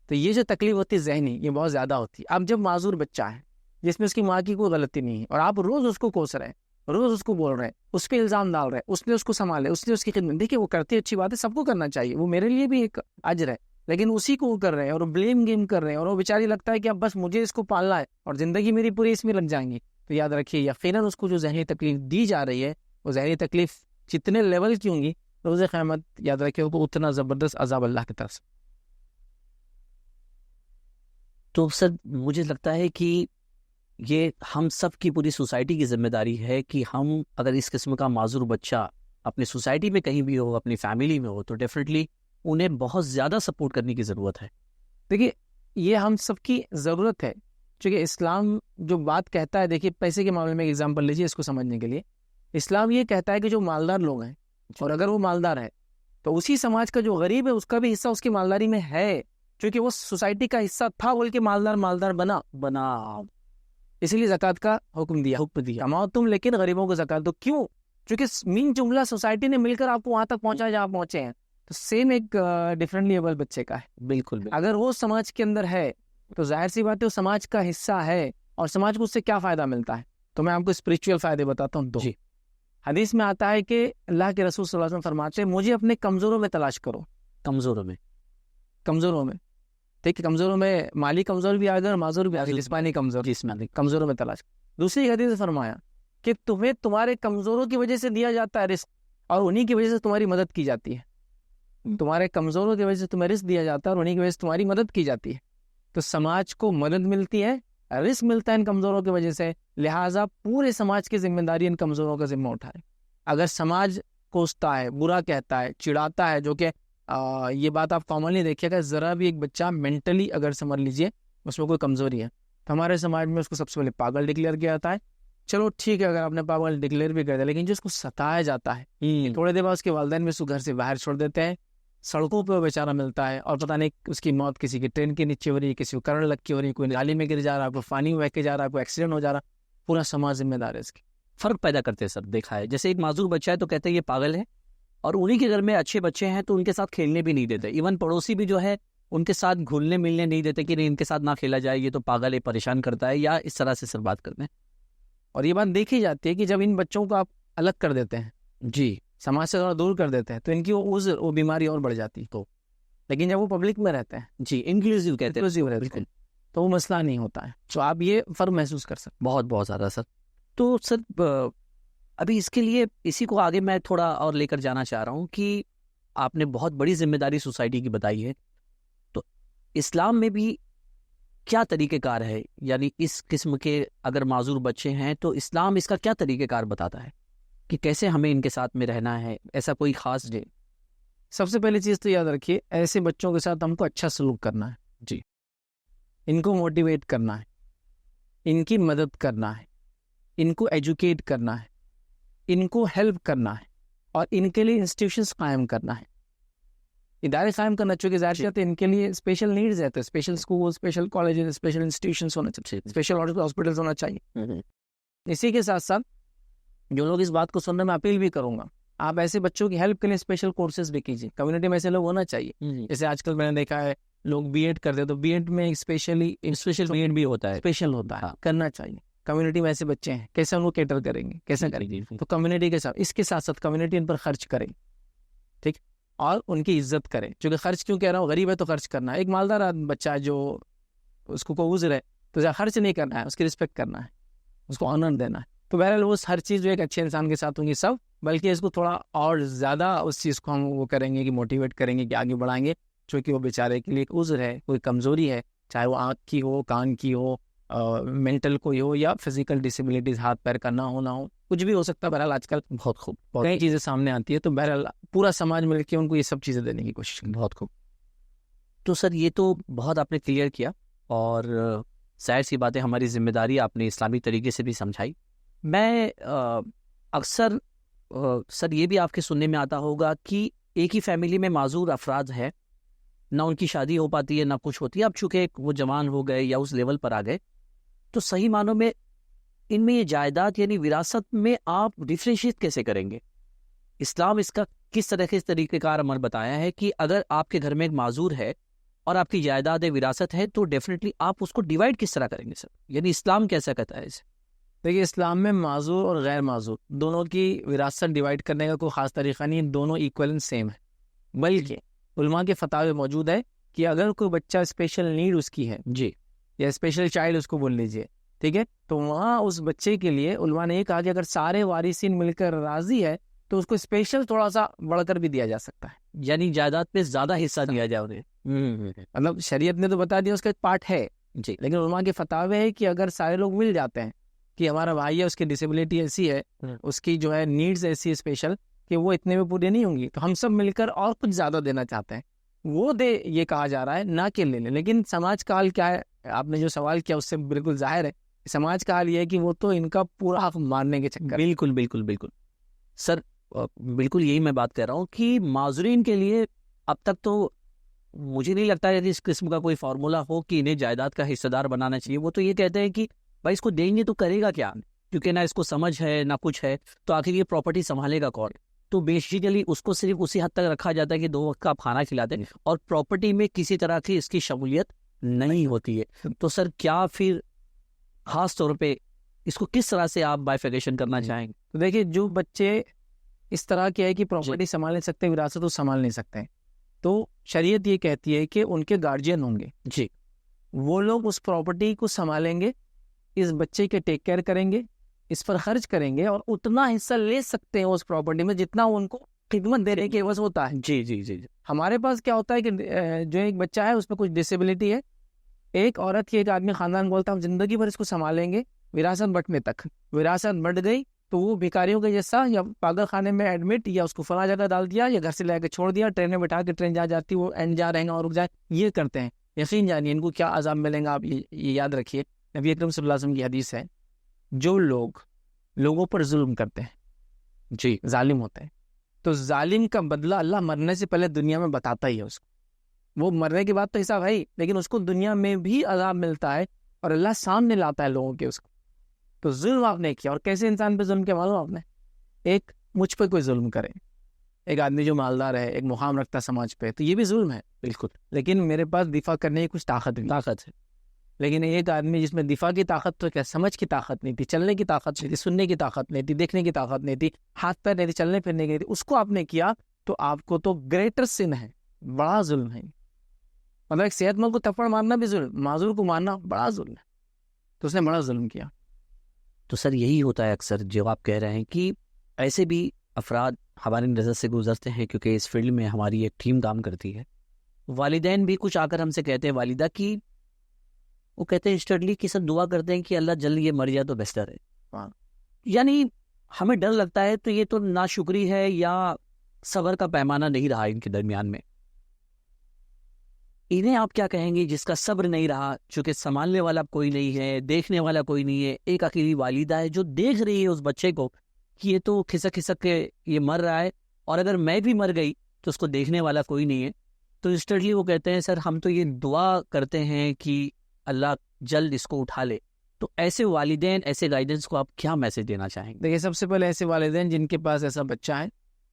تو یہ جو تکلیف ہوتی ہے ذہنی، یہ بہت زیادہ ہوتی ہے. اب جب معذور بچہ ہے جس میں اس کی ماں کی کوئی غلطی نہیں ہے اور آپ روز اس کو کوس رہے ہیں، روز اس کو بول رہے ہیں، اس پہ الزام ڈال رہے ہیں، اس نے اس کو سنبھالے، اس نے اس کی خدمت، دیکھیے وہ کرتی اچھی بات ہے، سب کو کرنا چاہیے، وہ میرے لیے بھی ایک اجر ہے. لیکن اسی کو وہ کر رہے ہیں اور بلیم گیم کر رہے ہیں، اور وہ بیچاری لگتا ہے کہ اب بس مجھے اس کو پالنا ہے اور زندگی میری پوری اس میں لگ جائیں گی. تو یاد رکھیے یقیناً اس کو جو ذہنی تکلیف دی جا رہی ہے، وہ ذہنی تکلیف جتنے لیول کی ہوں گی، روز قیامت یاد رکھیے وہ اتنا زبردست عذاب اللہ کی طرف سے. تو سر مجھے لگتا ہے کہ یہ ہم سب کی پوری سوسائٹی کی ذمہ داری ہے کہ ہم اگر اس قسم کا معذور بچہ اپنی سوسائٹی میں کہیں بھی ہو، اپنی فیملی میں ہو، تو ڈیفینیٹلی انہیں بہت زیادہ سپورٹ کرنے کی ضرورت ہے. دیکھیے یہ ہم سب کی ضرورت ہے، چونکہ اسلام جو بات کہتا ہے، دیکھیے پیسے کے معاملے میں ایگزامپل لیجیے اس کو سمجھنے کے لیے. اسلام یہ کہتا ہے کہ جو مالدار لوگ ہیں، اور اگر وہ مالدار ہے تو اسی سماج کا جو غریب ہے اس کا بھی حصہ اس کی مالداری میں ہے، چونکہ وہ سوسائٹی کا حصہ تھا بول کے مالدار بنا. اسی لیے زکوٰۃ کا حکم دیا. کماؤ تم لیکن غریبوں کو زکوٰۃ دو. کیوں؟ چونکہ مین جملہ سوسائٹی نے مل کر آپ کو وہاں تک پہنچا جہاں پہنچے ہیں. تو سیم ایک ڈفرینٹلی ایبل بچے کا ہے. بالکل. اگر وہ سماج کے اندر ہے تو ظاہر سی بات ہے وہ سماج کا حصہ ہے، اور سماج کو اس سے کیا فائدہ ملتا ہے. تو میں آپ کو اسپریچول فائدے بتاتا ہوں. جی. حدیث میں آتا ہے کہ اللہ کے رسول صلی اللہ علیہ وسلم فرماتے ہیں مجھے اپنے کمزوروں میں تلاش کرو. کمزوروں میں دیکھیے، کمزوروں میں مالی کمزور بھی آ گئے اور معذور بھی آ گئے، جسمانی کمزوروں میں تلاش. دوسری حدیث میں فرمایا کہ تمہیں تمہارے کمزوروں کی وجہ سے دیا جاتا ہے رزق، اور انہی کی وجہ سے تمہاری مدد کی جاتی ہے. تمہارے کمزوروں کی وجہ سے تمہیں رزق دیا جاتا ہے اور انہی کی وجہ سے تمہاری مدد کی جاتی ہے. تو سماج کو مدد ملتی ہے، رزق ملتا ہے ان کمزوروں کی وجہ سے، لہٰذا پورے سماج کی ذمہ داری ان کمزوروں کا ذمہ اٹھائے. اگر سماج کوستا ہے، برا کہتا ہے، چڑھاتا ہے، جو کہ یہ بات آپ کامنلی دیکھیے گا، ذرا بھی ایک بچہ مینٹلی اگر سمجھ لیجیے اس میں کوئی کمزوری ہے تو ہمارے سماج میں اس کو سب سے پہلے پاگل ڈکلیئر کیا جاتا ہے. چلو ٹھیک ہے اگر آپ نے پاگل ڈکلیئر بھی کر دیا، لیکن جو اس کو ستایا جاتا ہے، تھوڑے دیر بعد اس کے والدین بھی اس کو گھر سے باہر چھوڑ دیتے ہیں، سڑکوں پہ وہ بیچارہ ملتا ہے، اور پتہ نہیں اس کی موت کسی کی ٹرین کے نیچے ہو رہی ہے، کسی کو کرنٹ لگ کے ہو رہی ہے، کوئی نالی میں گر جا رہا ہے، کوئی پانی میں بہہ کے جا رہا ہے، کوئی ایکسیڈنٹ ہو جا رہا ہے. پورا سماج ذمہ دار ہے اس کی. فرق پیدا کرتے ہیں سر، دیکھا ہے. جیسے ایک معذور بچہ ہے تو کہتے ہیں یہ پاگل ہے، اور انہی کے گھر میں اچھے بچے ہیں تو ان کے ساتھ کھیلنے بھی نہیں دیتے. ایون پڑوسی بھی جو ہے ان کے ساتھ گھلنے ملنے نہیں دیتے کہ نہیں ان کے ساتھ نہ کھیلا جائے، یہ تو پاگل ہے، پریشان کرتا ہے، یا اس طرح سے سر بات کرتے ہیں؟ اور یہ بات دیکھی جاتی ہے کہ جب ان بچوں کو آپ الگ کر دیتے ہیں، جی سماج سے تھوڑا دور کر دیتے ہیں، تو ان کی وہ بیماری اور بڑھ جاتی ہے. تو لیکن جب وہ پبلک میں رہتے ہیں، جی انکلوسیو کہتے ہیں، inclusive رہتے ہیں، تو وہ مسئلہ نہیں ہوتا ہے. تو آپ یہ فرق محسوس کر سکتے بہت بہت زیادہ سر. تو سر ابھی اس کے لیے اسی کو آگے میں تھوڑا اور لے کر جانا چاہ رہا ہوں کہ آپ نے بہت بڑی ذمہ داری سوسائٹی کی بتائی ہے، تو اسلام میں بھی کیا طریقہ کار ہے؟ یعنی اس قسم کے اگر معذور بچے ہیں تو اسلام اس کا کیا طریقہ کار بتاتا ہے کہ کیسے ہمیں ان کے ساتھ میں رہنا ہے؟ ایسا کوئی خاص جی. سب سے پہلی چیز تو یاد رکھیے، ایسے بچوں کے ساتھ ہم کو اچھا سلوک کرنا ہے. جی. ان کو موٹیویٹ کرنا ہے، ان کی مدد کرنا ہے، ان کو ایجوکیٹ کرنا ہے، ان کو ہیلپ کرنا ہے، اور ان کے لیے انسٹیٹیوشنس قائم کرنا ہے، ادارے قائم کرنا. چونکہ ظاہر سی بات ہے ان کے لیے اسپیشل نیڈز ہے، تو special school, special colleges, special institutions ہونا چاہیے، اسپیشل ہاسپٹلس ہونا چاہیے. اسی کے ساتھ ساتھ جو لوگ اس بات کو سن رہے ہیں، میں اپیل بھی کروں گا، آپ ایسے بچوں کی ہیلپ کے لیے اسپیشل کورسز بھی کیجیے. کمیونٹی میں ایسے لوگ ہونا چاہیے. جیسے آج کل میں نے دیکھا ہے لوگ بی ایڈ کرتے ہیں، تو بی ایڈ میں اسپیشل بی ایڈ بھی ہوتا ہے، اسپیشل ہوتا ہے، کرنا چاہیے. کمیونٹی میں ایسے بچے ہیں، کیسے ان کو کیٹر کریں گے، کیسے کریں گے؟ تو کمیونٹی کے ساتھ، اس کے ساتھ ساتھ کمیونٹی ان پر خرچ کرے، ٹھیک، اور ان کی عزت کرے. چونکہ خرچ کیوں کہہ رہا ہوں، غریب ہے تو خرچ کرنا ہے. ایک مالدار بچہ جو اس کو عذر ہے تو خرچ نہیں کرنا ہے، اس کی رسپیکٹ کرنا ہے، اس کو آنر دینا ہے. تو بہرحال وہ ہر چیز جو ایک اچھے انسان کے ساتھ ہوں گی سب، بلکہ اس کو تھوڑا اور زیادہ اس چیز کو ہم وہ کریں گے کہ موٹیویٹ کریں گے کہ آگے بڑھائیں گے. چونکہ وہ بیچارے کے لیے ایک عذر ہے، کوئی کمزوری ہے، چاہے وہ آنکھ کی ہو، کان کی ہو، مینٹل کوئی ہو، یا فزیکل ڈسیبلٹیز، ہاتھ پیر کا نہ ہونا ہو، کچھ بھی ہو سکتا ہے. بہرحال آج کل بہت خوب، کئی چیزیں سامنے آتی ہے، تو بہرحال پورا سماج مل کے ان کو یہ سب چیزیں دینے کی کوشش کریں. بہت خوب. تو سر یہ تو بہت آپ نے کلیئر کیا، اور ظاہر سی بات ہے ہماری ذمہ داری آپ نے اسلامی طریقے سے بھی سمجھائی. میں اکثر سر یہ بھی آپ کے سننے میں آتا ہوگا کہ ایک ہی فیملی میں معذور افراد ہیں، نہ ان کی شادی ہو پاتی ہے، نہ کچھ ہوتی ہے. اب چونکہ وہ جوان ہو گئے یا اس لیول پر آ گئے، تو صحیح معنوں میں ان میں یہ جائیداد یعنی وراثت میں آپ ڈفرینشیٹ کیسے کریں گے؟ اسلام اس کا کس طرح کے طریقہ کار عمل بتایا ہے کہ اگر آپ کے گھر میں ایک معذور ہے اور آپ کی جائیداد وراثت ہے، تو ڈیفینیٹلی آپ اس کو ڈیوائڈ کس طرح کریں گے سر؟ یعنی اسلام کیسا کہتا ہے اسے؟ دیکھیے، اسلام میں معذور اور غیر معذور دونوں کی وراثت ڈیوائڈ کرنے کا کوئی خاص طریقہ نہیں، دونوں ایکول اینڈ سیم ہے. بلکہ علماء کے فتاوے موجود ہے کہ اگر کوئی بچہ اسپیشل نیڈ اس کی ہے، جی، یا اسپیشل چائلڈ اس کو بول لیجیے، ٹھیک ہے، تو وہاں اس بچے کے لیے علماء نے یہ کہا کہ اگر سارے وارثین مل کر راضی ہے تو اس کو اسپیشل تھوڑا سا بڑھ کر بھی دیا جا سکتا ہے. یعنی جائیداد پہ زیادہ حصہ دیا جائے انہیں. مطلب شریعت نے تو بتا دیا اس کا ایک پارٹ ہے، جی، لیکن علماء کے فتاوے ہے کہ اگر سارے لوگ مل جاتے ہیں کہ ہمارا بھائی ہے، اس کی ڈسیبلٹی ایسی ہے، اس کی جو ہے نیڈز ایسی اسپیشل کہ وہ اتنے میں پوری نہیں ہوں گی، تو ہم سب مل کر اور کچھ زیادہ دینا چاہتے ہیں، وہ دے، یہ کہا جا رہا ہے، نہ کہ لے لیں. لیکن سماج کا حال کیا ہے؟ آپ نے جو سوال کیا اس سے بالکل ظاہر ہے سماج کا حال یہ ہے کہ وہ تو ان کا پورا حق مارنے کے چکر. بالکل بالکل بالکل سر، بالکل یہی میں بات کر رہا ہوں کہ معذورین کے لیے اب تک تو مجھے نہیں لگتا ہے کہ اس قسم کا کوئی فارمولا ہو کہ انہیں جائیداد کا حصہ دار بنانا چاہیے. وہ تو یہ کہتے ہیں کہ بھائی اس کو دیں گے تو کرے گا کیا، کیونکہ نہ اس کو سمجھ ہے نہ کچھ ہے، تو آخر یہ پراپرٹی سنبھالے گا کون؟ تو بیسیکلی اس کو صرف اسی حد تک رکھا جاتا ہے کہ 2 وقت کا آپ کھانا کھلاتے ہیں، اور پراپرٹی میں کسی طرح کی اس کی شمولیت نہیں ہوتی ہے. تو سر کیا پھر خاص طور پہ اس کو کس طرح سے آپ بائیفیکیشن کرنا چاہیں گے؟ تو دیکھیے، جو بچے اس طرح کے ہے کہ پراپرٹی سنبھال نہیں سکتے، وراثت تو سنبھال نہیں سکتے، تو شریعت یہ کہتی ہے کہ ان کے گارجین ہوں گے، جی، وہ لوگ اس پراپرٹی کو سنبھالیں گے، اس بچے کے ٹیک کیئر کریں گے، اس پر خرچ کریں گے، اور اتنا حصہ لے سکتے ہیں اس پراپرٹی میں جتنا ان کو خدمت دینے کے عوض ہوتا ہے. جی جی جی. ہمارے پاس کیا ہوتا ہے کہ جو ایک بچہ ہے اس میں کچھ ڈسیبلٹی ہے، ایک عورت کی، ایک آدمی خاندان بولتا ہے ہم زندگی بھر اس کو سنبھالیں گے، وراثت بٹنے تک. وراثت بٹ گئی تو وہ بھکاریوں کے جیسا یا پاگل خانے میں ایڈمٹ، یا اس کو فلاں جگہ ڈال دیا، یا گھر سے لے کے چھوڑ دیا، ٹرین میں بٹھا کے ٹرین جا جاتی، وہ اینڈ جا رہے گا اور رک جائے، یہ کرتے ہیں. یقین جانیے ان کو کیا عذاب ملیں گا، آپ یہ یاد رکھیے. نبی اکرم صلی اللہ علیہ وسلم کی حدیث ہے، جو لوگ لوگوں پر ظلم کرتے ہیں، جی، ظالم ہوتے ہیں، تو ظالم کا بدلہ اللہ مرنے سے پہلے دنیا میں بتاتا ہی ہے اس کو. وہ مرنے کے بعد تو حساب ہے، لیکن اس کو دنیا میں بھی عذاب ملتا ہے، اور اللہ سامنے لاتا ہے لوگوں کے اس کو. تو ظلم آپ نے کیا، اور کیسے انسان پہ ظلم کیا معلوم آپ نے؟ ایک مجھ پہ کوئی ظلم کرے، ایک آدمی جو مالدار ہے، ایک مقام رکھتا سماج پہ، تو یہ بھی ظلم ہے بالکل لیکن میرے پاس دفاع کرنے کی کچھ طاقت نہیں. طاقت ہے. لیکن ایک آدمی جس میں دفاع کی طاقت تو کیا، سمجھ کی طاقت نہیں تھی، چلنے کی طاقت نہیں تھی، سننے کی طاقت نہیں تھی، دیکھنے کی طاقت نہیں تھی، ہاتھ پیر نہیں تھی، چلنے پھرنے کی نہیں تھی، اس کو آپ نے کیا تو آپ کو تو گریٹر سن ہے، بڑا ظلم ہے. مطلب ایک صحت مند کو تھپڑ مارنا بھی ظلم، معذور کو مارنا بڑا ظلم ہے، تو اس نے بڑا ظلم کیا. تو سر یہی ہوتا ہے اکثر جو آپ کہہ رہے ہیں کہ ایسے بھی افراد ہماری نظر سے گزرتے ہیں، کیونکہ اس فیلڈ میں ہماری ایک ٹیم کام کرتی ہے. والدین بھی کچھ آ کر ہم سے کہتے ہیں، والدہ کی وہ کہتے ہیں اسٹڈلی کی سر دعا کرتے ہیں کہ اللہ جلد یہ مر جائے تو بہتر ہے. ہاں. یعنی ہمیں ڈر لگتا ہے، تو یہ تو ناشکری ہے یا صبر کا پیمانہ نہیں رہا ان کے درمیان میں. انہیں آپ کیا کہیں گے جس کا صبر نہیں رہا، چونکہ سنبھالنے والا کوئی نہیں ہے، دیکھنے والا کوئی نہیں ہے، ایک اکیلی والدہ ہے جو دیکھ رہی ہے اس بچے کو کہ یہ تو کھسک کھسک کے یہ مر رہا ہے، اور اگر میں بھی مر گئی تو اس کو دیکھنے والا کوئی نہیں ہے. تو انسٹنٹلی وہ کہتے ہیں سر ہم تو یہ دعا کرتے ہیں کہ اللہ جلد اس کو اٹھا لے. تو ایسے والدین، ایسے گائیڈنس کو آپ کیا میسج دینا چاہیں گے؟ دیکھیے، سب سے پہلے ایسے والدین جن کے پاس ایسا بچہ ہے،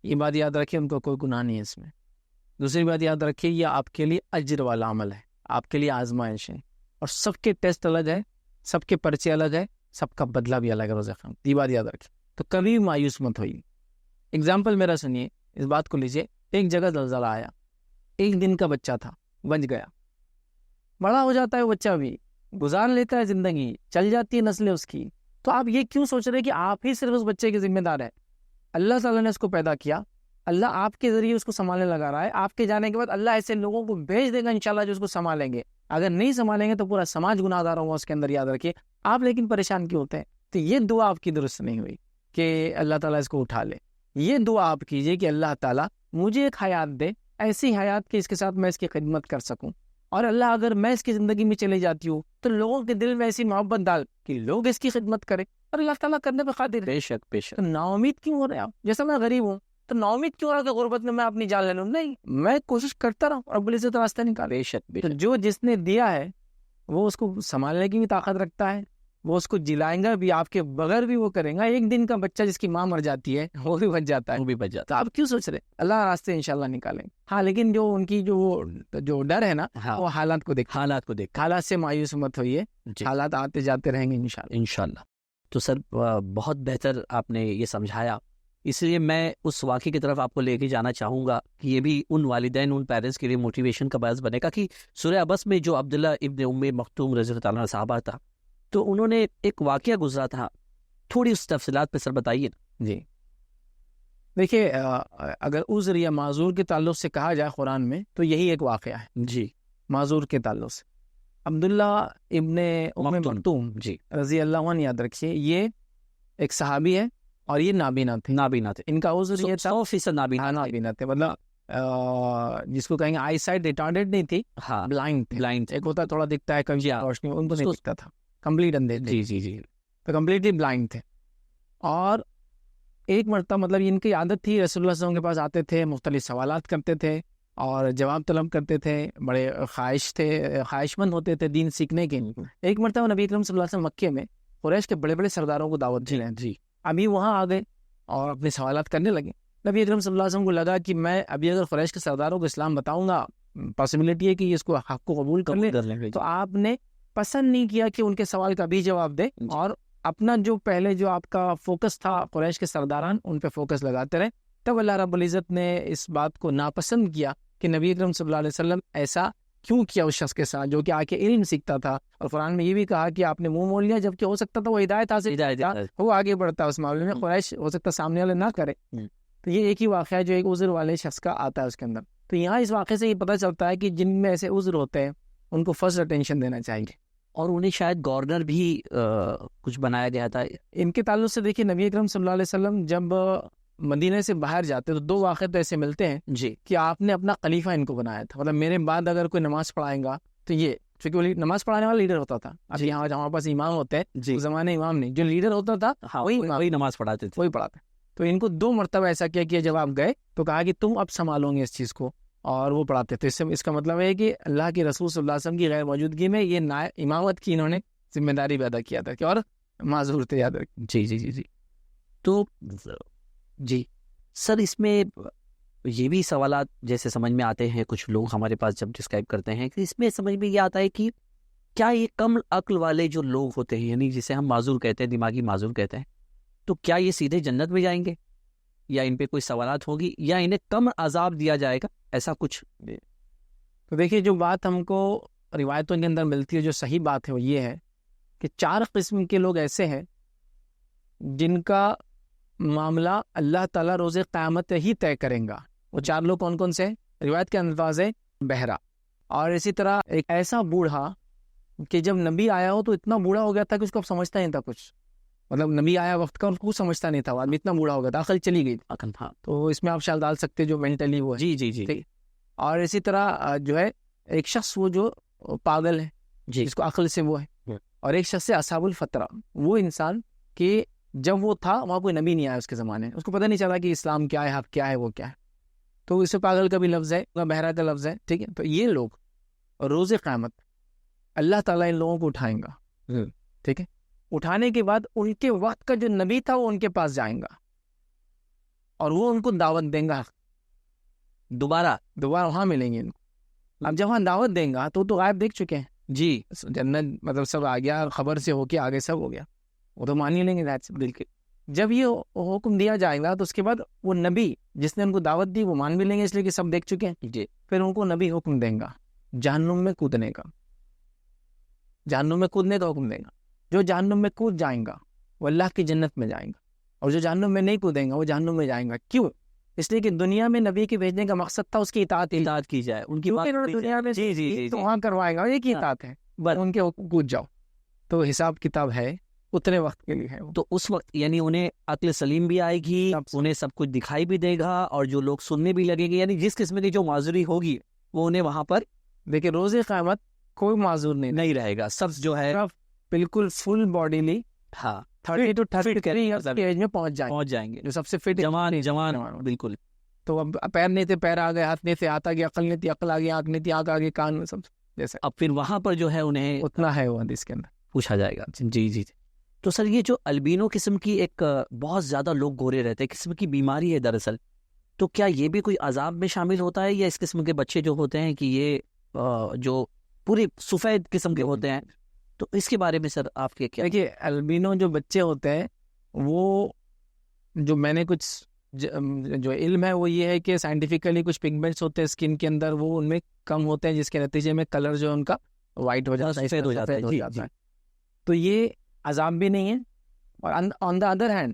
یہ بات یاد رکھیے ان کو کوئی گناہ نہیں ہے اس میں. دوسری بات یاد رکھیے، یہ آپ کے لیے اجر والا عمل ہے، آپ کے لیے آزمائش ہے، اور سب کے ٹیسٹ الگ ہے، سب کے پرچے الگ ہے، سب کا بدلہ بھی الگ ہے روز قیامت. یہ بات یاد رکھیے. تو کبھی مایوس مت ہوئیے. اگزامپل میرا سنیے، اس بات کو لیجیے. ایک جگہ زلزلہ آیا، ایک دن کا بچہ تھا، بچ گیا. بڑا ہو جاتا ہے وہ بچہ بھی، گزار لیتا ہے زندگی، چل جاتی ہے نسلیں اس کی. تو آپ یہ کیوں سوچ رہے کہ آپ ہی صرف اس بچے کے ذمہ دار ہیں؟ اللہ تعالیٰ نے اس کو پیدا کیا، اللہ آپ کے ذریعے اس کو سنبھالنے لگا رہا ہے. آپ کے جانے کے بعد اللہ ایسے لوگوں کو بھیج دے گا انشاءاللہ جو اس کو سنبھالیں گے. اگر نہیں سنبھالیں گے تو پورا سماج گناہ گار ہوگا اس کے اندر، یاد رکھیے آپ. لیکن پریشان کیوں ہوتے ہیں؟ تو یہ دعا آپ کی درست نہیں ہوئی کہ اللہ تعالیٰ اس کو اٹھا لے. یہ دعا آپ کیجئے کہ اللہ تعالیٰ مجھے ایک حیات دے، ایسی حیات کہ اس کے ساتھ میں اس کی خدمت کر سکوں. اور اللہ اگر میں اس کی زندگی میں چلی جاتی ہوں تو لوگوں کے دل میں ایسی محبت ڈال کہ لوگ اس کی خدمت کریں، اور اللہ تعالیٰ کرنے پہ قادر ہے. بے شک بے شک. تو نا امید کیوں ہو رہے ہیں آپ؟ جیسا میں غریب ہوں تو نا امید کیوں ہو رہا کہ غربت میں اپنی جان لے لوں؟ نہیں، میں کوشش کرتا رہا اور رب العزت راستہ نکالے. بے شک بے تو شک. جو جس نے دیا ہے وہ اس کو سنبھالنے کی بھی طاقت رکھتا ہے، وہ اس کو جلائیں گا بھی، آپ کے بغیر بھی وہ کریں گا. ایک دن کا بچہ جس کی ماں مر جاتی ہے وہ بھی بچ جاتا ہے، وہ بھی بچ جاتا تو آپ کیوں سوچ رہے؟ اللہ راستے انشاءاللہ نکالیں. ہاں، لیکن جو ان کی جو ڈر ہے نا، ہے. ہاں، وہ حالات کو دیکھ، حالات کو دیکھ. حالات سے مایوس مت ہوئیے. جی حالات آتے جاتے رہیں گے انشاءاللہ. انشاءاللہ. تو سر بہت بہتر آپ نے یہ سمجھایا، اس لیے میں اس واقعے کی طرف آپ کو لے کے جانا چاہوں گا کہ یہ بھی ان والدین، ان پیرنٹس کے لیے موٹیویشن کا باعث بنے گا کہ سورہ عبس میں جو عبداللہ ابن ام مکتوم رضی اللہ تعالیٰ عنہ صحابہ تھا، تو انہوں نے ایک واقعہ گزرا تھا، تھوڑی اس تفصیلات پہ سر بتائیے. جی دیکھیے، اگر عذر یا معذور کے تعلق سے کہا جائے قرآن میں تو یہی ایک واقعہ ہے. جی. معذور کے تعلق سے عبداللہ ابن ام مکتوم جی رضی اللہ عنہ، یاد رکھیے یہ ایک صحابی ہے اور یہ نابینا تھے. نابینا تھے. ان کا عذر یہ تھا، 100% نابینا. ہاں نابینا تھے، مطلب جس کو کہیں گے آئی سائٹ ریٹارڈیڈ نہیں تھی، ہاں، بلائنڈ تھے. بلائنڈ. ایک ہوتا ہے تھوڑا دکھتا ہے، کبھی روشنی، ان کو نہیں اس کو- دکھتا تھا، کمپلیٹ اندھے تھے. جی جی جی. تو کمپلیٹلی بلائنڈ تھے. اور ایک مرتبہ مطلب ان کی عادت تھی، رسول اللہ صلی اللہ علیہ وسلم کے پاس آتے تھے، مختلف سوالات کرتے تھے اور جواب طلب کرتے تھے، بڑے خواہش مند ہوتے تھے دین سیکھنے کے. ایک مرتبہ نبی اکرم صلی اللہ علیہ وسلم مکے میں قریش کے بڑے بڑے سرداروں کو دعوت دی. جی. ابھی وہاں آ گئے اور اپنے سوالات کرنے لگے. نبی اکرم صلی اللہ علیہ وسلم کو لگا کہ میں ابھی اگر قریش کے سرداروں کو اسلام بتاؤں گا، پاسبلٹی ہے کہ یہ اس کو حق کو قبول کر لیں. تو آپ نے پسند نہیں کیا کہ ان کے سوال کا بھی جواب دے، اور اپنا جو پہلے جو آپ کا فوکس تھا قریش کے سرداران، ان پہ فوکس لگاتے رہے. تب اللہ رب العزت نے اس بات کو ناپسند کیا کہ نبی اکرم صلی اللہ علیہ وسلم ایسا کیوں کیا اس شخص کے ساتھ جو کہ آ کے علم سیکھتا تھا. اور قرآن میں یہ بھی کہا کہ آپ نے منہ مول لیا، جبکہ ہو سکتا تھا وہ ہدایت حاصل کرتا، وہ آگے بڑھتا اس معاملے میں. قریش ہو سکتا سامنے والے نہ کرے. تو یہ ایک ہی واقعہ ہے جو ایک عذر والے شخص کا آتا ہے اس کے اندر. تو یہاں اس واقعے سے یہ پتہ چلتا ہے کہ جن میں ایسے عذر ہوتے ہیں ان کو فرسٹ اٹینشن دینا چاہیے. اور انہیں شاید گورنر بھی کچھ بنایا گیا تھا. ان کے تعلق سے دیکھیے، نبی اکرم صلی اللہ علیہ وسلم جب مدینہ سے باہر جاتے تو دو واقعے تو ایسے ملتے ہیں جی کہ آپ نے اپنا خلیفہ ان کو بنایا تھا. مطلب میرے بعد اگر کوئی نماز پڑھائے گا تو یہ، چونکہ وہ نماز پڑھانے والا لیڈر ہوتا تھا. اب یہاں ہمارے پاس امام ہوتے ہیں، جی. اس زمانے امام نہیں، جو لیڈر ہوتا تھا وہی نماز پڑھاتے تھے، وہی پڑھاتا. تو ان کو دو مرتبہ ایسا کیا کہ جب آپ گئے تو کہا کہ تم اب سنبھالو گے اس چیز کو، اور وہ پڑھاتے تھے. اس کا مطلب ہے کہ اللہ کے رسول صلی اللہ علیہ وسلم کی غیر موجودگی میں یہ امامت کی انہوں نے ذمہ داری بھی ادا کیا تھا کہ اور معذور تھے، یاد رکھیں. جی جی جی جی. تو جی سر، اس میں یہ بھی سوالات جیسے سمجھ میں آتے ہیں کچھ لوگ ہمارے پاس جب ڈسکرائب کرتے ہیں کہ اس میں سمجھ میں یہ آتا ہے کہ کیا یہ کم عقل والے جو لوگ ہوتے ہیں یعنی جسے ہم معذور کہتے ہیں, دماغی معذور کہتے ہیں, تو کیا یہ سیدھے جنت میں جائیں گے یا ان پہ کوئی سوالات ہوگی یا انہیں کم عذاب دیا جائے گا, ایسا کچھ؟ تو دیکھیے جو بات ہم کو روایتوں کے اندر ملتی ہے, جو صحیح بات ہے وہ یہ ہے کہ 4 قسم کے لوگ ایسے ہیں جن کا معاملہ اللہ تعالیٰ روز قیامت ہی طے کریں گا. وہ 4 لوگ کون کون سے ہیں؟ روایت کے الفاظ ہے بہرا, اور اسی طرح ایک ایسا بوڑھا کہ جب نبی آیا ہو تو اتنا بوڑھا ہو گیا تھا کہ اس کو اب سمجھتا نہیں تھا کچھ, مطلب نبی آیا وقت کا, اس کو سمجھتا نہیں تھا, آدمی اتنا بوڑھا ہو گیا تھا, عقل چلی گئی. ہاں, تو اس میں آپ شاید ڈال سکتے جو مینٹلی وہ ہے. جی جی جی. اور اسی طرح جو ہے ایک شخص وہ جو پاگل ہے جی, جس کو عقل سے وہ ہے, اور ایک شخص ہے اصحاب الفترہ, وہ انسان کہ جب وہ تھا وہاں کوئی نبی نہیں آیا اس کے زمانے میں, اس کو پتہ نہیں چلا کہ اسلام کیا ہے, حق کیا ہے, وہ کیا ہے. تو اس سے پاگل کا بھی لفظ ہے, بہرا کا لفظ ہے, ٹھیک ہے. تو یہ لوگ روز قیامت اللہ تعالیٰ ان لوگوں کو اٹھائیں گا, ٹھیک ہے. اٹھانے کے بعد ان کے وقت کا جو نبی تھا وہ ان کے پاس جائیں گا اور وہ ان کو دعوت دیں گا, دوبارہ وہاں ملیں گے ان کو. اب جب وہاں دعوت دیں گا تو غائب دیکھ چکے ہیں جی, جنت مطلب سب آ گیا, خبر سے ہو کے آگے سب ہو گیا, وہ تو مان ہی لیں گے بالکل. جب یہ حکم دیا جائے گا تو اس کے بعد وہ نبی جس نے ان کو دعوت دی وہ مان بھی لیں گے, اس لیے کہ سب دیکھ چکے ہیں. جی, پھر ان کو نبی حکم دیں گا جہنم میں کودنے کا, جہنم میں کودنے کا حکم دیں گا. جو جہنم میں کود جائیں گا وہ اللہ کی جنت میں جائیں گا, اور جو جہنم میں نہیں کودیں گا وہ جہنم میں جائیں گا. کیوں؟ اس لیے کہ دنیا میں نبی کے بھیجنے کا مقصد تھا اس کی اطاعت کی جائے, ان کی بات دنیا میں جی جی جی, تو وہاں کروائے گا, یہ کی اطاعت ہے, بس ان کے حکم کود جاؤ. تو حساب کتاب ہے اتنے وقت کے لیے ہے. تو اس وقت یعنی انہیں عقل سلیم بھی آئے گی, انہیں سب کچھ دکھائی بھی دے گا, اور جو لوگ سننے بھی لگیں گے, یعنی جس قسم کی جو معذوری ہوگی وہ انہیں وہاں پر دیکھیں روز قیامت کوئی معذور نہیں رہے گا, سب جو ہے بالکل فل باڈیلی ہاں 30 to 33 ایئرس کی ایج میں پہنچ جائیں گے, جو سب سے فٹ جوان بالکل. تو اب پیر نہیں تھے پیر آ گئے, ہاتھ نہیں تھے ہاتھ آ گیا, عقل نہیں تھی عقل آ گئی, آنکھ نہیں تھی آنکھ آ گئی, کان میں سب جیسے. اب پھر وہاں پر جو ہے انہیں اتنا ہے وہ حدیث کے اندر پوچھا جائے گا. جی جی. تو سر یہ جو البینو قسم کی ایک بہت زیادہ لوگ گورے رہتے ہیں قسم کی بیماری ہے دراصل, تو کیا یہ بھی کوئی عذاب میں شامل ہوتا ہے, یا اس قسم کے بچے جو ہوتے ہیں کہ یہ جو پوری سفید قسم کے ہوتے ہیں, تو اس کے بارے میں سر آپ کے کیا؟ دیکھیے البینو جو بچے ہوتے ہیں وہ جو میں نے کچھ جو علم ہے وہ یہ ہے کہ سائنٹیفکلی کچھ پگمنٹس ہوتے ہیں اسکن کے اندر, وہ ان میں کم ہوتے ہیں, جس کے نتیجے میں کلر جو ہے ان کا وائٹ ہو جاتا ہے, سفید ہو جاتا ہے. تو یہ عذاب بھی نہیں ہے, اور آن دا ادر ہینڈ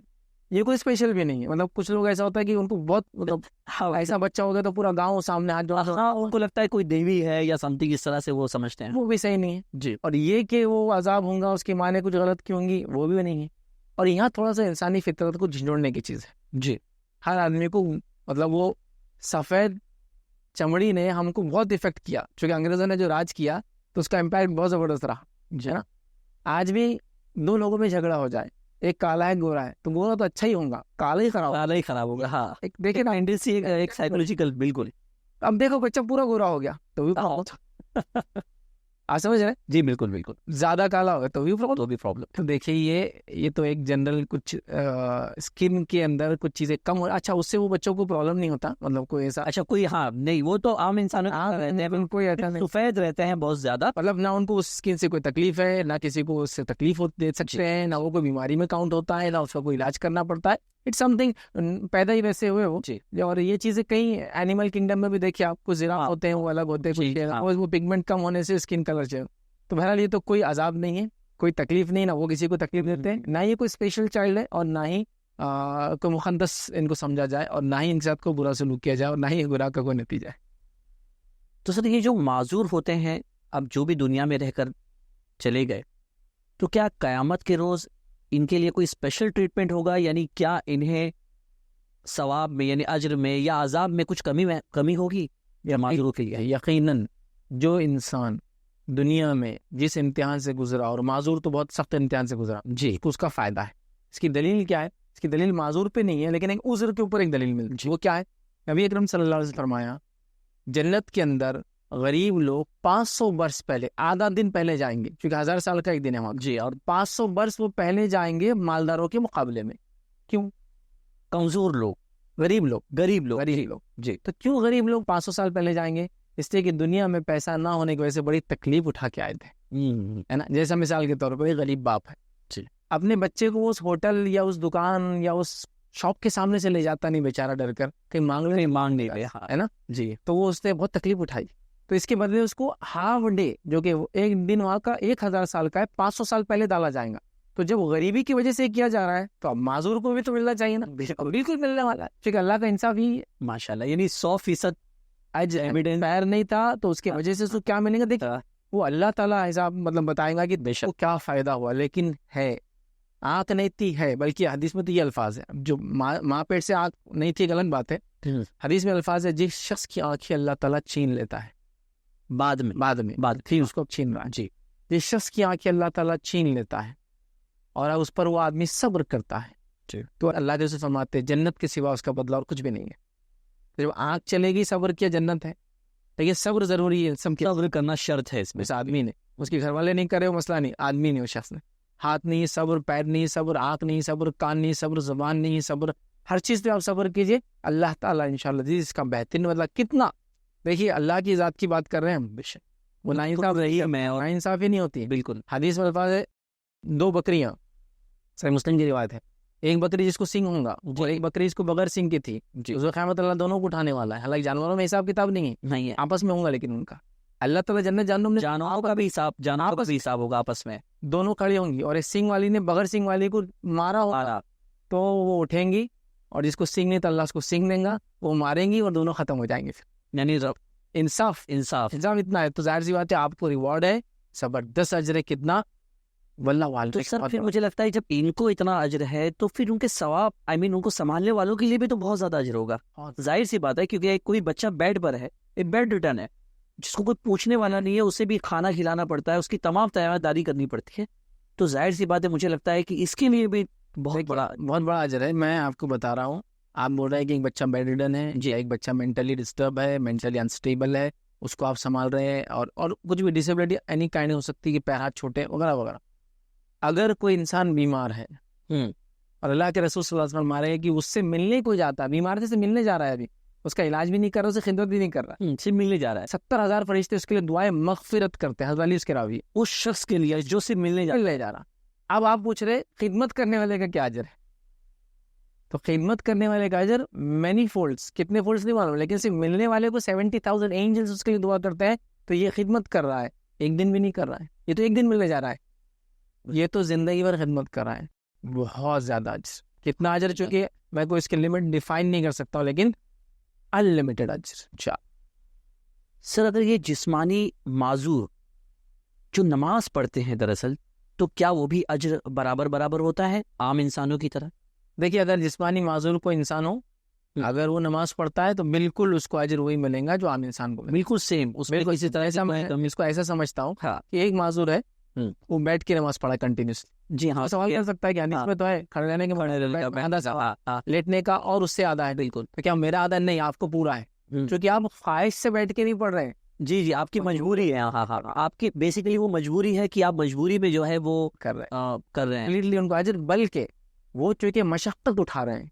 یہ کوئی اسپیشل بھی نہیں ہے. مطلب کچھ لوگ ایسا ہوتا ہے کہ ان کو بہت مطلب ایسا بچہ ہو گیا تو پورا گاؤں سامنے ہاتھ جوڑا, ان کو لگتا ہے کوئی دیوی ہے یا سمتھنگ, اس طرح سے وہ سمجھتے ہیں. وہ بھی صحیح نہیں ہے جی. اور یہ کہ وہ عذاب ہوں گا اس کی ماں نے کچھ غلط کی ہوں گی, وہ بھی نہیں ہے. اور یہاں تھوڑا سا انسانی فطرت کو جھنجھوڑنے کی چیز ہے. جی, ہر آدمی کو مطلب وہ سفید چمڑی نے ہم کو بہت افیکٹ کیا, چونکہ انگریزوں نے جو راج کیا تو اس کا امپیکٹ بہت زبردست رہا, ہے نا. آج بھی 2 لوگوں میں جھگڑا ہو جائے, ایک کالا ہے گورا ہے, تو گورا تو اچھا ہی ہوگا, کالا ہی خراب ہوگا. ہاں, دیکھیں نا ایک سائیکولوجیکل بالکل. اب دیکھو بچہ پورا گورا ہو گیا تو بھی آپ سمجھ رہے ہیں. جی بالکل بالکل. زیادہ کالا ہوگا تو بھی پرابلم. تو دیکھیے یہ تو ایک جنرل کچھ اسکن کے اندر کچھ چیزیں کم ہو, اچھا اس سے وہ بچوں کو پرابلم نہیں ہوتا, مطلب کوئی ایسا اچھا کوئی ہاں نہیں, وہ تو عام انسانوں کوئی ایسا نہیں, سفید رہتے ہیں بہت زیادہ, مطلب نہ ان کو اس اسکن سے کوئی تکلیف ہے, نہ کسی کو اس سے تکلیف دے سکتے ہیں, نہ وہ کوئی بیماری میں کاؤنٹ ہوتا ہے, نہ اس کا کوئی علاج کرنا پڑتا ہے. اٹس سم تھنگ پیدا ہی ویسے ہوئے وہ. اور یہ چیزیں کئی اینیمل کنگڈم میں بھی دیکھیے آپ, کچھ زراف ہوتے ہیں وہ الگ ہوتے ہیں, وہ پگمنٹ کم ہونے سے اسکن کلر چاہیے. تو بہرحال یہ تو کوئی عذاب نہیں ہے, کوئی تکلیف نہیں, نہ وہ کسی کو تکلیف دیتے ہیں, نہ یہ کوئی اسپیشل چائلڈ ہے, اور نہ ہی کوئی مقدس ان کو سمجھا جائے, اور نہ ہی ان کے ساتھ کوئی برا سلوک کیا جائے, اور نہ ہی گناہ کا کوئی نتیجہ ہے. تو سر یہ جو معذور ہوتے ہیں اب جو بھی دنیا میں رہ کر چلے گئے, تو کیا قیامت کے روز ان کے لیے کوئی اسپیشل ٹریٹمنٹ ہوگا, یعنی کیا انہیں ثواب میں یعنی اجر میں یا عذاب میں کچھ کمی ہوگی یا معذوروں کے لیے؟ یقیناً جو انسان دنیا میں جس امتحان سے گزرا, اور معذور تو بہت سخت امتحان سے گزرا, جی, اس کا فائدہ ہے. اس کی دلیل کیا ہے؟ اس کی دلیل معذور پہ نہیں ہے, لیکن ایک عذر کے اوپر ایک دلیل ملتی ہے. وہ کیا ہے؟ نبی اکرم صلی اللہ علیہ وسلم فرمایا جنت کے اندر غریب لوگ 500 برس پہلے, آدھا دن پہلے جائیں گے, کیونکہ 1000 سال کا ایک دن ہے وہاں. جی, اور 500 برس وہ پہلے جائیں گے مالداروں کے مقابلے میں. کیوں؟ کمزور لوگ غریب لوگ غریب لوگ جی. تو کیوں غریب لوگ 500 سال پہلے جائیں گے؟ اس لیے کہ دنیا میں پیسہ نہ ہونے کی وجہ سے بڑی تکلیف اٹھا کے آئے تھے، ہے نا. جیسا مثال کے طور پر ایک غریب باپ ہے جی. اپنے بچے کو اس ہوٹل یا اس دکان یا اس شاپ کے سامنے سے لے جاتا نہیں بیچارہ، ڈر کر کہیں مانگ نہیں لے، ہے نا جی. تو وہ اس نے بہت تکلیف اٹھائی. تو اس کے بدلے اس کو ہاف ڈے، جو کہ ایک دن وہاں کا 1000 سال کا ہے، 500 سال پہلے ڈالا جائے گا. تو جب غریبی کی وجہ سے کیا جا رہا ہے تو اب معذور کو بھی تو ملنا چاہیے نا. بالکل ملنے والا ہے، کیونکہ اللہ کا انصاف ہی ماشاء اللہ. یعنی 100% آج ایویڈنس پیر نہیں تھا تو اس کی وجہ سے اس کو کیا ملے گا. دیکھ وہ اللہ تعالیٰ حساب مطلب بتائے گا کہ کو کیا فائدہ ہوا. لیکن ہے آنکھ نہیں تھی ہے، بلکہ حدیث میں تو یہ الفاظ ہے، جو ماں پیٹ سے آنکھ نہیں تھی غلط بات ہے. حدیث میں الفاظ ہے جس شخص کی آنکھیں اللہ تعالیٰ چھین لیتا ہے بعد میں پھر اس کو چھین رہا ہے. جی. جس شخص کی آنکھیں اللہ تعالیٰ چھین لیتا ہے اور اس پر وہ آدمی صبر کرتا ہے تو اللہ جیسے فرماتے ہیں جنت کے سوا اس کا بدلہ اور کچھ بھی نہیں ہے. جب آنکھ چلے گی صبر کیا جنت ہے، لیکن صبر ضروری ہے. صبر کرنا شرط ہے اس میں. اس آدمی نے، اس کے گھر والے نہیں کرے وہ مسئلہ نہیں، آدمی نے، اس شخص نے ہاتھ نہیں صبر، پیر نہیں صبر، آنکھ نہیں صبر، کان نہیں صبر، زبان نہیں صبر، ہر چیز پہ آپ صبر کیجئے. اللہ تعالیٰ انشاءاللہ عزیز اس کا بہترین بدلہ کتنا. دیکھیے اللہ کی ذات کی بات کر رہے ہیں ہم، بے شک وہ ناانصافی نہیں ہوتی. بالکل حدیث میں الفاظ ہے 2 بکریاں، صحیح مسلم کی روایت ہے، ایک بکری جس کو سینگ ہوں گا اور ایک بکری جس کو بغیر سینگ کی تھی. اس کو قیامت اللہ دونوں کو اٹھانے والا ہے. حالانکہ جانوروں میں حساب کتاب نہیں ہے، آپس میں ہوں گا، لیکن ان کا اللہ تعالیٰ جنت جانوروں کا بھی حساب ہوگا آپس میں. دونوں کھڑی ہوں گی اور اس سینگ والی نے بغیر سینگ والی کو مارا ہوگا تو وہ اٹھیں گی، اور جس کو سینگ نہیں تو اللہ اس کو سینگ دیں گا، وہ ماریں گی اور دونوں ختم ہو جائیں گے. یعنی انصاف اتنا ہے. تو ظاہر سی بات ہے آپ کو ریوارڈ ہے، زبردست اجر ہے. کتنا واللہ. تو سر پھر مجھے لگتا ہے جب ان کو اتنا اجر ہے تو پھر ان کے ثواب ان کو سنبھالنے والوں کے لیے بھی تو بہت زیادہ اجر ہوگا. ظاہر سی بات ہے کیونکہ کوئی بچہ بیڈ پر ہے، ایک بیڈ ریٹرن ہے، جس کو کوئی پوچھنے والا نہیں ہے، اسے بھی کھانا کھلانا پڑتا ہے، اس کی تمام تیاری کرنی پڑتی ہے. تو ظاہر سی بات ہے مجھے لگتا ہے کہ اس کے لیے بھی بہت بڑا اجر ہے. میں آپ کو بتا رہا ہوں، آپ بول رہے ہیں کہ ایک بچہ بیڈ ریڈن ہے جی، ایک بچہ مینٹلی ڈسٹرب ہے، مینٹلی انسٹیبل ہے، اس کو آپ سنبھال رہے ہیں، اور کچھ بھی ڈسیبلٹی اینی کائنڈ ہو سکتی ہے کہ پیر ہاتھ چھوٹے وغیرہ وغیرہ. اگر کوئی انسان بیمار ہے اور اللہ کے رسول صلی اللہ علیہ وسلم فرما رہے ہیں کہ اس سے ملنے کو جاتا ہے، بیمار سے ملنے جا رہا ہے، ابھی اس کا علاج بھی نہیں کر رہا، اسے خدمت بھی نہیں کر رہا، صرف ملنے جا رہا ہے، 70,000 فرشتے اس کے لیے دعائیں مغفرت کرتے ہیں. حضرت علی اس کے راوی اس شخص کے لیے جو صرف ملنے جا رہا. اب آپ پوچھ رہے خدمت کرنے والے کا کیا اجر ہے؟ تو خدمت کرنے والے کا اجر مینی فولڈز، کتنے فولڈز نہیں معلوم، لیکن صرف ملنے والے کو 70,000 اینجلز اس کے لیے دعا کرتے ہیں. تو یہ خدمت کر رہا ہے، ایک دن بھی نہیں کر رہا ہے، یہ تو ایک دن ملنے جا رہا ہے، یہ تو زندگی بھر خدمت کر رہا ہے. بہت زیادہ اجر. کتنا اجر؟ چونکہ میں کوئی اس کے لمٹ ڈیفائن نہیں کر سکتا ہوں، لیکن انلمیٹڈ اجر. سر اگر یہ جسمانی معذور جو نماز پڑھتے ہیں دراصل، تو کیا وہ بھی اجر برابر ہوتا ہے عام انسانوں کی طرح؟ دیکھیے اگر جسمانی معذور کوئی انسان ہو، اگر وہ نماز پڑھتا ہے تو بالکل اس کو اجر وہی ملے گا جو عام انسان کو، بالکل سیم. اسی طرح سے میں اس کو ایسا سمجھتا ہوں کہ ایک معذور ہے، وہ بیٹھ کے نماز پڑھا کنٹینیوسلی. جی ہاں، سوال کر سکتا ہے کہ حدیث میں تو ہے کھڑے رہنے کے آدھا، لیٹنے کا اور اس سے آدھا ہے. بالکل. تو کیا میرا آدھا؟ نہیں، آپ کو پورا ہے، کیونکہ آپ خواہش سے بیٹھ کے نہیں پڑھ رہے ہیں. جی آپ کی مجبوری ہے. آپ کی بیسیکلی وہ مجبوری ہے کہ آپ مجبوری میں جو ہے وہ کر رہے ہیں ان کو اجر. بلکہ وہ چونکہ مشقت اٹھا رہے ہیں،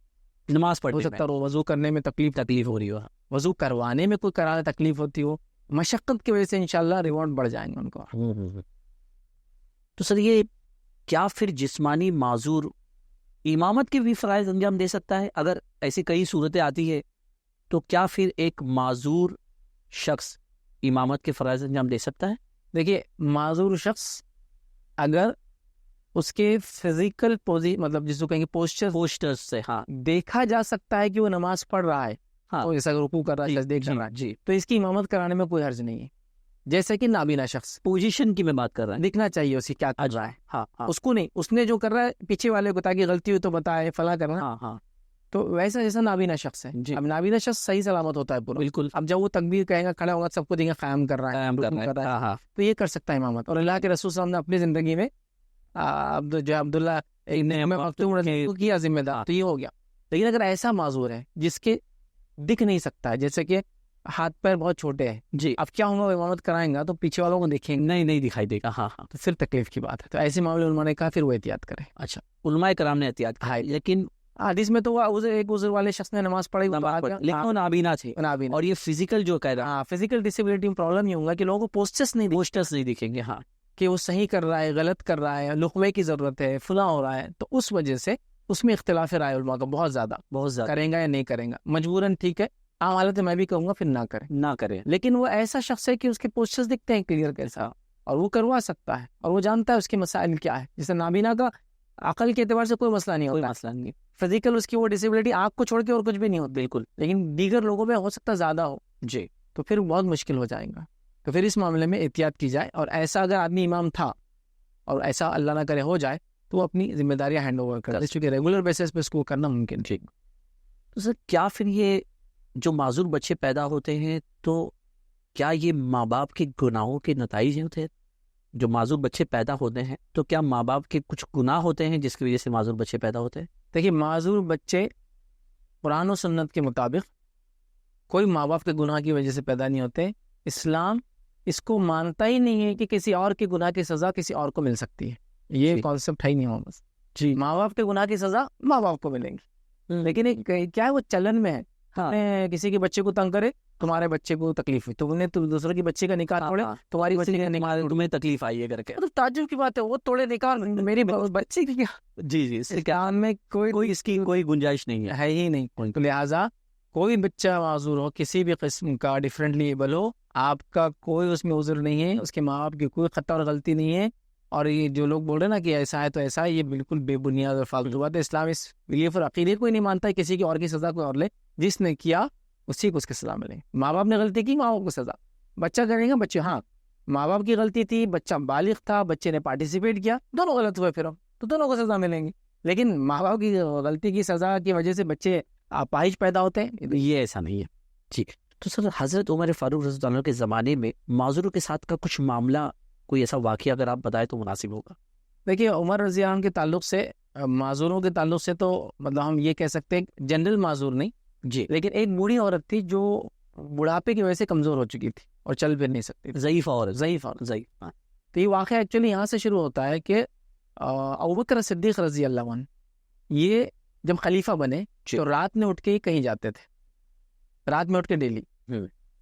نماز پڑھنے ہو سکتا ہے وضو کرنے میں تکلیف ہو رہی ہو، وضو کروانے میں کوئی کرانے تکلیف ہوتی ہو، مشقت کی وجہ سے انشاءاللہ ریوارڈ بڑھ جائیں گے ان کو. تو سر یہ کیا پھر جسمانی معذور امامت کے بھی فرائض انجام دے سکتا ہے؟ اگر ایسی کئی صورتیں آتی ہے تو کیا پھر ایک معذور شخص امامت کے فرائض انجام دے سکتا ہے؟ دیکھیے معذور شخص اگر اس کے فزیکل مطلب جس کو کہیں گے پوسچر سے دیکھا جا سکتا ہے کہ وہ نماز پڑھ رہا ہے، جیسا رکوع کر رہا ہے، دیکھ رہا ہے، جی، تو اس کی امامت کرانے میں کوئی حرج نہیں ہے. جیسے کہ نابینا شخص، پوزیشن کی میں بات کر رہا ہوں، دکھنا چاہیے اسی کیا کر رہا ہے، اس کو نہیں، اس نے جو کر رہا ہے پیچھے والے کو تاکہ غلطی ہو تو بتائے فلاں کرنا. تو ویسا جیسا نابینا شخص ہے. اب نابینا شخص صحیح سلامت ہوتا ہے پورا، بالکل. اب جب وہ تکبیر کہے گا، کھڑا ہوگا، سب کو دیکھیں قیام کر رہا ہے، تو یہ کر سکتا ہے امامت. اور اللہ کے رسول صلی اللہ علیہ وسلم نے اپنی زندگی میں جو عبداللہ کیا ذمہ دار، تو یہ ہو گیا. لیکن اگر ایسا معذور ہے جس کے دکھ نہیں سکتا ہے، جیسے کہ ہاتھ پیر بہت چھوٹے ہیں، جی، اب کیا ہوگا، امامت کرائیں گا تو پیچھے والوں کو دیکھیں گے، نہیں دکھائی دے گا، تو پھر تکلیف کی بات ہے. تو ایسے معاملے علماء نے کہا پھر وہ احتیاط کرے. اچھا، علماء کرام نے احتیاط کہا. لیکن حدیث میں تو وہ ایک عذر والے شخص نے نماز پڑھی، لیکن وہ نابینا تھے، اور یہ فزیکل جو کہہ رہا فزیکل ڈسیبلٹی میں پرابلم یہ ہوگا کہ لوگوں کو پوسٹرز نہیں دکھیں گے، ہاں، کہ وہ صحیح کر رہا ہے، غلط کر رہا ہے، لقمے کی ضرورت ہے، فلاں ہو رہا ہے، تو اس وجہ سے اس میں اختلاف رائے علماء کا بہت زیادہ کریں گا یا نہیں کریں گا، مجبوراً ٹھیک ہے، عام حالت میں بھی کہوں گا پھر نہ کریں، لیکن وہ ایسا شخص ہے کہ اس کے پوسچرز دکھتے ہیں کلیئر کیسا، اور وہ کروا سکتا ہے، اور وہ جانتا ہے اس کے مسائل کیا ہے. جیسے نابینا کا عقل کے اعتبار سے کوئی مسئلہ نہیں ہوتا، فزیکل اس کی وہ ڈسیبلٹی آنکھ کو چھوڑ کے اور کچھ بھی نہیں ہوتا بالکل، لیکن دیگر لوگوں میں ہو سکتا زیادہ ہو جی، تو پھر بہت مشکل ہو جائے گا. تو پھر اس معاملے میں احتیاط کی جائے، اور ایسا اگر آدمی امام تھا اور ایسا اللہ نہ کرے ہو جائے تو وہ اپنی ذمہ داریاں ہینڈ اوور کرے، چونکہ ریگولر بیسس پہ اس کو کرنا ممکن ہے. تو سر کیا پھر یہ جو معذور بچے پیدا ہوتے ہیں تو کیا یہ ماں باپ کے گناہوں کے نتائج ہوتے ہیں؟ جو معذور بچے پیدا ہوتے ہیں تو کیا ماں باپ کے کچھ گناہ ہوتے ہیں جس کی وجہ سے معذور بچے پیدا ہوتے ہیں؟ دیکھیے، معذور بچے قرآن و سنت کے مطابق کوئی ماں باپ کے گناہ کی وجہ سے پیدا نہیں ہوتے. اسلام اس کو مانتا ہی نہیں ہے کہ کسی اور کے گناہ کی سزا کسی اور کو مل سکتی ہے، یہ کانسیپٹ ہے ہی نہیں ہو. بس جی، ماں باپ کے گناہ کی سزا ماں باپ کو ملیں گی، لیکن کیا ہے وہ چلن میں ہے، کسی کے بچے کو تنگ کرے، تمہارے بچے کو تکلیف ہوئی، تم نے دوسرے کے بچے کا نکاح توڑے، تمہاری بچے کا نکاح تمہیں تکلیف آئی ہے کر کے، تو تعجب کی بات ہے، وہ توڑے نکاح میری بچے کی کیا. جی اسلام میں کوئی اس کی کوئی گنجائش نہیں ہے ہی نہیں. تو لہٰذا کوئی بچہ معذور ہو، کسی بھی قسم کا، ڈفرینٹلی ایبل ہو، آپ کا کوئی اس میں عذر نہیں ہے، اس کے ماں باپ کی کوئی خطا اور غلطی نہیں ہے. اور یہ جو لوگ بول رہے ہیں نا کہ ایسا ہے تو ایسا ہے، یہ بالکل بے بنیاد اور فالتو بات ہے. اسلام اس بلیف اور عقیدے کو ہی نہیں مانتا ہے کسی کی اور کی سزا کوئی اور لے، جس نے کیا اسی کو اس کی سزا ملے. ماں باپ نے غلطی کی، ماں باپ کو سزا. بچہ کرے گا بچے، ہاں ماں باپ کی غلطی تھی، بچہ بالغ تھا، بچے نے پارٹیسپیٹ کیا، دونوں غلط ہوئے پھر تو دونوں کو سزا ملیں گی. لیکن ماں باپ کی غلطی کی سزا کی وجہ سے بچے اپاہج پیدا ہوتے ہیں، یہ ایسا نہیں ہے. ٹھیک. تو سر حضرت عمر فاروق رضی اللہ عنہ کے زمانے میں معذوروں کے ساتھ کا کچھ معاملہ، کوئی ایسا واقعہ اگر آپ بتائیں تو مناسب ہوگا. دیکھیے، عمر رضی اللہ عنہ کے تعلق سے، معذوروں کے تعلق سے تو مطلب ہم یہ کہہ سکتے ہیں جنرل معذور نہیں جی، لیکن ایک بوڑھی عورت تھی جو بڑھاپے کی وجہ سے کمزور ہو چکی تھی اور چل پھر نہیں سکتی تھی، ضعیف اور ضعیف. تو یہ واقعہ ایکچولی یہاں سے شروع ہوتا ہے کہ ابوبکر صدیق رضی اللہ عنہ یہ جب خلیفہ بنے تو رات میں اٹھ کے کہیں جاتے تھے، رات میں اٹھ کے ڈیلی.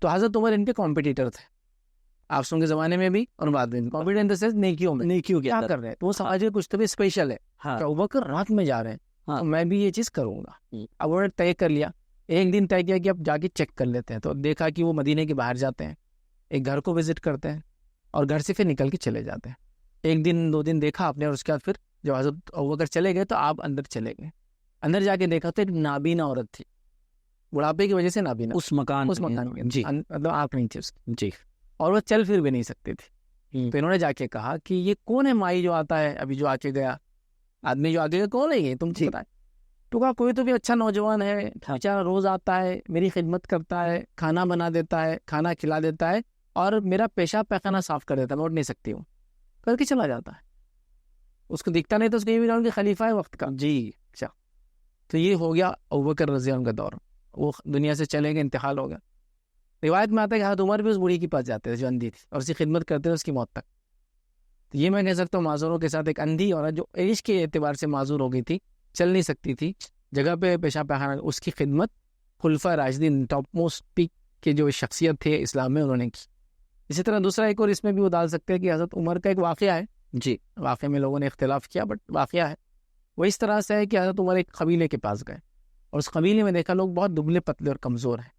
تو حضرت عمر ان کے کمپٹیٹر تھے، آپ سن کے زمانے میں بھی اور بعد میں. کمپٹیٹر ان دا سینس نیکیوں کیا کر رہے ہیں، تو وہ سماج کے کچھ تو بھی اسپیشل ہے کہ ابوبکر رات میں جا رہے ہیں تو میں بھی یہ چیز کروں گا. اب انہوں نے طے کر لیا، ایک دن طے کیا کہ اب جا کے چیک کر لیتے ہیں. تو دیکھا کہ وہ مدینے کے باہر جاتے ہیں، ایک گھر کو وزٹ کرتے ہیں اور گھر سے پھر نکل کے چلے جاتے ہیں. ایک دن دو دن دیکھا آپ نے، اور اس کے بعد پھر جب حضرت ابوبکر چلے گئے تو آپ اندر چلے گئے. اندر جا کے دیکھا تو ایک نابینا عورت تھی، بڑھاپے کی وجہ سے نابینا، اس مکان میں جی، مطلب آنکھ نہیں تھی اس کی جی، اور وہ چل پھر بھی نہیں سکتی تھی. تو انہوں نے جا کے کہا کہ یہ کون ہے مائی جو آتا ہے ابھی جو آ کے گیا، آدمی جو آ کے گیا کون ہے یہ، تم بتائیں. تو کہا کوئی تو بھی اچھا نوجوان ہے، بیچارہ روز آتا ہے، میری خدمت کرتا ہے، کھانا بنا دیتا ہے، کھانا کھلا دیتا ہے، اور میرا پیشاب پیخانہ صاف کر دیتا ہے، میں اٹھ نہیں سکتی ہوں، کر کے چلا جاتا ہے. اس کو دکھتا نہیں تو اس کو یہ بھی جانوں کہ خلیفہ ہے وقت کا جی. اچھا، تو یہ ہو گیا ابوبکر رضی اللہ عنہ کا دور، وہ دنیا سے چلے گئے، انتقال ہو گیا. روایت میں آتا ہے کہ حضرت عمر بھی اس بوڑھی کے پاس جاتے تھے جو اندھی تھی، اور اس کی خدمت کرتے تھے اس کی موت تک. تو یہ میں کہہ سکتا ہوں معذوروں کے ساتھ ایک اندھی عورت جو ایج کے اعتبار سے معذور ہو گئی تھی، چل نہیں سکتی تھی، جگہ پہ پیشاب پیخانہ، اس کی خدمت خلفاء راشدین ٹاپ موسٹ پک کے جو شخصیت تھے اسلام میں انہوں نے کی. اسی طرح دوسرا ایک اور اس میں بھی وہ ڈال سکتے ہیں کہ حضرت عمر کا ایک واقعہ ہے جی، واقعے میں لوگوں نے اختلاف کیا بٹ واقعہ ہے. وہ اس طرح سے ہے کہ حضرت عمر ایک قبیلے کے پاس گئے، اور اس قبیلے میں دیکھا لوگ بہت دبلے پتلے اور کمزور ہیں،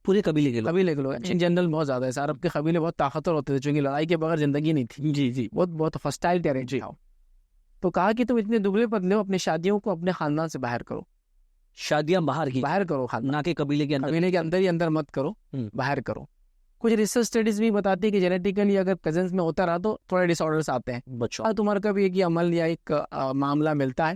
پورے قبیلے کے لوگ ان جنرل بہت زیادہ ہے. عرب کے قبیلے بہت طاقتور ہوتے تھے چونکہ لڑائی کے بغیر زندگی نہیں تھی جی، بہت فرسٹائل ٹیرن جی. تو کہا کہ تم اتنے دبلے پتلے ہو، اپنی شادیوں کو اپنے خاندان سے باہر کرو، شادیاں باہر کرو، نہ کہ قبیلے کے اندر ہی اندر مت کرو، باہر کرو. کچھ ریسرچ اسٹڈیز بھی بتاتی ہے کہ جینیٹیکلی اگر کزنس میں ہوتا رہا تو تھوڑے ڈس آرڈرس آتے ہیں بچوں. تمہارا کبھی ایک عمل یا ایک معاملہ ملتا ہے.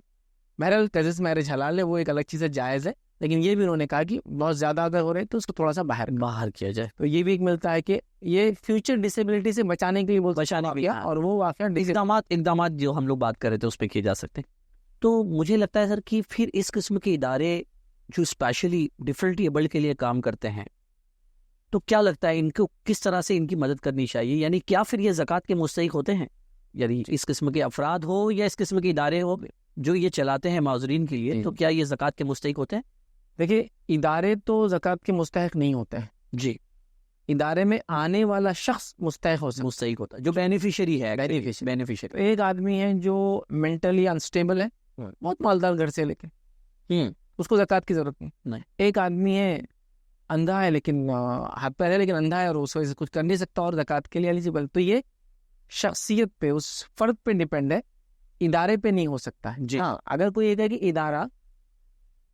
بہرحال کزنس میرج حلال ہے، وہ ایک الگ چیز ہے، جائز ہے، لیکن یہ بھی انہوں نے کہا کہ بہت زیادہ اگر ہو رہے تو اس کو تھوڑا سا باہر کیا جائے. تو یہ بھی ایک ملتا ہے کہ یہ فیوچر ڈسیبلٹی سے بچانے کے لیے بچانے کیا، اور وہ واقعہ اقدامات جو ہم لوگ بات کر رہے تھے اس پہ کیے جا سکتے ہیں. تو مجھے لگتا ہے سر کہ پھر اس قسم کے ادارے جو اسپیشلی ڈفرینٹلی ایبلڈ کے لیے کام کرتے ہیں، تو کیا لگتا ہے ان کو کس طرح سے ان کی مدد کرنی چاہیے؟ یعنی کیا پھر یہ زکوٰۃ کے مستحق ہوتے ہیں؟ یعنی اس قسم کے افراد ہو یا اس قسم کے ادارے ہو، جو یہ چلاتے ہیں معذورین کے لیے، تو کیا یہ زکوٰۃ کے مستحق ہوتے ہیں؟ دیکھیے ادارے تو زکوٰۃ کے مستحق نہیں ہوتے ہیں جی، ادارے میں آنے والا شخص مستحق مستحق ہوتا ہے جو بینیفیشری ہے. تو ایک آدمی ہے جو مینٹلی انسٹیبل ہے، بہت مالدار گھر سے، لیکن اس کو زکوٰۃ کی ضرورت نہیں. ایک آدمی ہے اندھا ہے لیکن ہاتھ پیر ہے لیکن اندھا ہے اور اس وجہ سے کچھ کر نہیں سکتا اور زکوٰۃ کے لیے ایلیجیبل. تو یہ شخصیت پہ، اس فرد پہ ڈیپینڈ ہے، ادارے پہ نہیں ہو سکتا ہے. ہاں اگر کوئی یہ کہے کہ ادارہ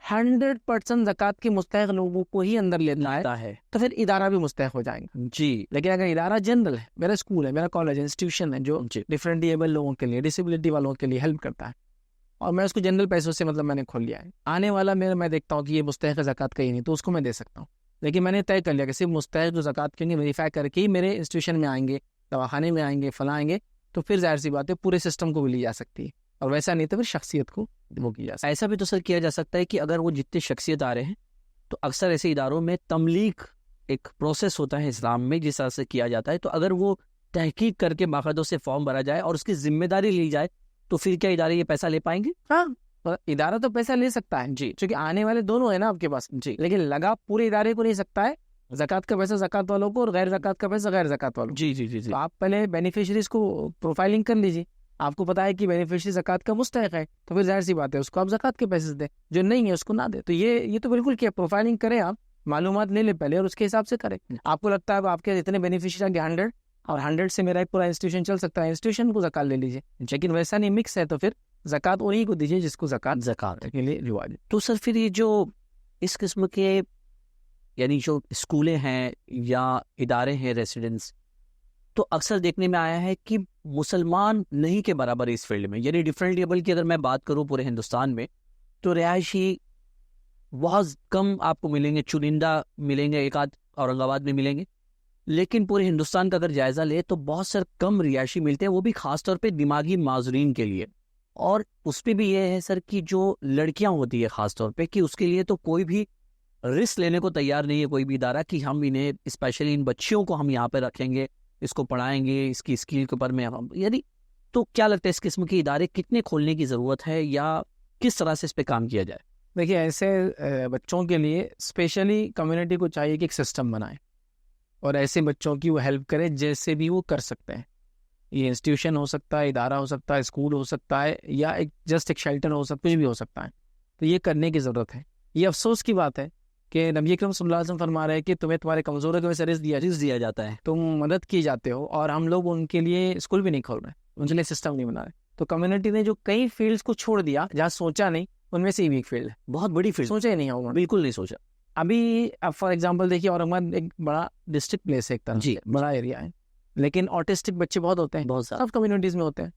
100% زکوٰۃ کے مستحق لوگوں کو ہی اندر لیتا ہے تو پھر ادارہ بھی مستحق ہو جائیں گا. جی، لیکن اگر ادارہ جنرل ہے، میرا اسکول ہے، میرا کالج ہے، انسٹیٹیوشن ہے جو ڈفرینٹ ڈیبل لوگوں کے لیے، ڈسیبلٹی والوں کے لیے ہیلپ کرتا ہے، اور میں اس کو جنرل پیسوں سے میں نے کھول لیا ہے، آنے والا میں دیکھتا ہوں کہ یہ مستحق زکوٰۃ کا ہی نہیں تو اس کو میں دے سکتا ہوں. لیکن میں نے طے کر لیا کہ صرف مستحق جو زکوٰۃ کے لیے ویریفائی کر کے ہی میرے انسٹیٹیوشن میں آئیں گے، دواخانے میں آئیں گے، فلاں آئیں گے، تو پھر ظاہر سی بات ہے پورے سسٹم کو بھی لی جا سکتی ہے، اور ویسا نہیں تو پھر شخصیت کو وہ کی جا سکتی ہے. ایسا بھی تو سر کیا جا سکتا ہے کہ اگر وہ جتنے شخصیت آ رہے ہیں تو اکثر ایسے اداروں میں تملیغ ایک پروسیس ہوتا ہے اسلام میں جس طرح سے کیا جاتا ہے، تو اگر وہ تحقیق کر کے باقاعدہ سے فارم بھرا جائے اور اس کی ذمہ داری لی جائے تو پھر کیا ادارے یہ پیسہ لے پائیں گے؟ ہاں ادارہ تو پیسہ لے سکتا ہے جی، چونکہ آنے والے دونوں ہیں نا آپ کے پاس جی، لیکن لگا پورے ادارے کو نہیں سکتا ہے. زکوٰۃ کا پیسہ زکوٰۃ والوں کو اور غیر زکوٰۃ کا پیسہ غیر زکوٰۃ والوں کو. جی جی جی جی. تو آپ پہلے بینیفیشریز کو پروفائلنگ کر لیجیے، آپ کو پتا ہے کہ بینیفیشری زکوٰۃ کا مستحق ہے تو پھر ظاہر سی بات ہے اس کو آپ زکوٰۃ کے پیسے دیں، جو نہیں ہے اس کو نہ دیں. تو یہ تو بالکل کیا پروفائلنگ کریں، آپ معلومات لے لیں پہلے اور اس کے حساب سے کریں. آپ کو لگتا ہے آپ کے اتنے بینیفیشری ہیں 100 اور 100 سے میرا ایک پورا انسٹیٹیوشن چل سکتا ہے، انسٹیٹیوشن کو زکوٰۃ لے لیجیے. لیکن ویسا نہیں، مکس ہے تو پھر زکوٰۃ انہیں کو دیجیے جس کو زکوٰۃ کے لیے رواج ہے. تو سر پھر یہ جو اس قسم کے یعنی جو اسکولیں ہیں یا ادارے ہیں ریسیڈنس، تو اکثر دیکھنے میں آیا ہے کہ مسلمان نہیں کے برابر اس فیلڈ میں، یعنی ڈفرینٹ لیبل کی اگر میں بات کروں پورے ہندوستان میں تو رہائشی بہت کم آپ کو ملیں گے، چنندہ ملیں گے، ایک آدھ اورنگ آباد میں ملیں گے. لیکن پورے ہندوستان کا اگر جائزہ لے تو بہت سر کم رہائشی ملتے ہیں، وہ بھی خاص طور پہ دماغی معذورین کے لیے. اور اس پہ بھی یہ ہے سر کہ جو لڑکیاں ہوتی ہے خاص طور پہ کہ اس کے لیے تو کوئی بھی رسک لینے کو تیار نہیں ہے کوئی بھی ادارہ کہ ہم انہیں اسپیشلی ان بچیوں کو ہم یہاں پہ رکھیں گے، اس کو پڑھائیں گے، اس کی اسکل کے اوپر میں یعنی. تو کیا لگتا ہے اس قسم کے ادارے کتنے کھولنے کی ضرورت ہے یا کس طرح سے اس پہ کام کیا جائے؟ دیکھیے ایسے بچوں کے لیے اسپیشلی کمیونٹی کو چاہیے کہ ایک سسٹم بنائے اور ایسے بچوں کی وہ ہیلپ کرے جیسے بھی وہ کر سکتے ہیں. یہ انسٹیٹیوشن ہو سکتا ہے، ادارہ ہو سکتا ہے، اسکول ہو سکتا ہے، یا ایک جسٹ ایک شیلٹر ہو سکتا ہے، کچھ بھی ہو سکتا ہے. تو یہ کرنے کی ضرورت ہے. یہ افسوس کی بات ہے کہ نبی اکرم صلی اللہ علیہ وسلم فرما رہے ہیں کہ تمہیں تمہارے کمزوروں کی وجہ سے رزق دیا جاتا ہے، تم مدد کی جاتے ہو، اور ہم لوگ ان کے لیے اسکول بھی نہیں کھول رہے، ان کے لیے سسٹم نہیں بنا رہے. تو کمیونٹی نے جو کئی فیلڈز کو چھوڑ دیا جہاں سوچا نہیں، ان میں سے یہ بھی ایک فیلڈ ہے، بہت بڑی فیلڈ، سوچا ہی نہیں ہوگا، بالکل نہیں سوچا. ابھی اب فار ایگزامپل دیکھیے اورنگ آباد ایک بڑا ڈسٹرکٹ پلیس ہے، ایک طرح جی بڑا ایریا ہے، لیکن آٹسٹک بچے بہت ہوتے ہیں، بہت سارے سب کمیونٹیز میں ہوتے ہیں.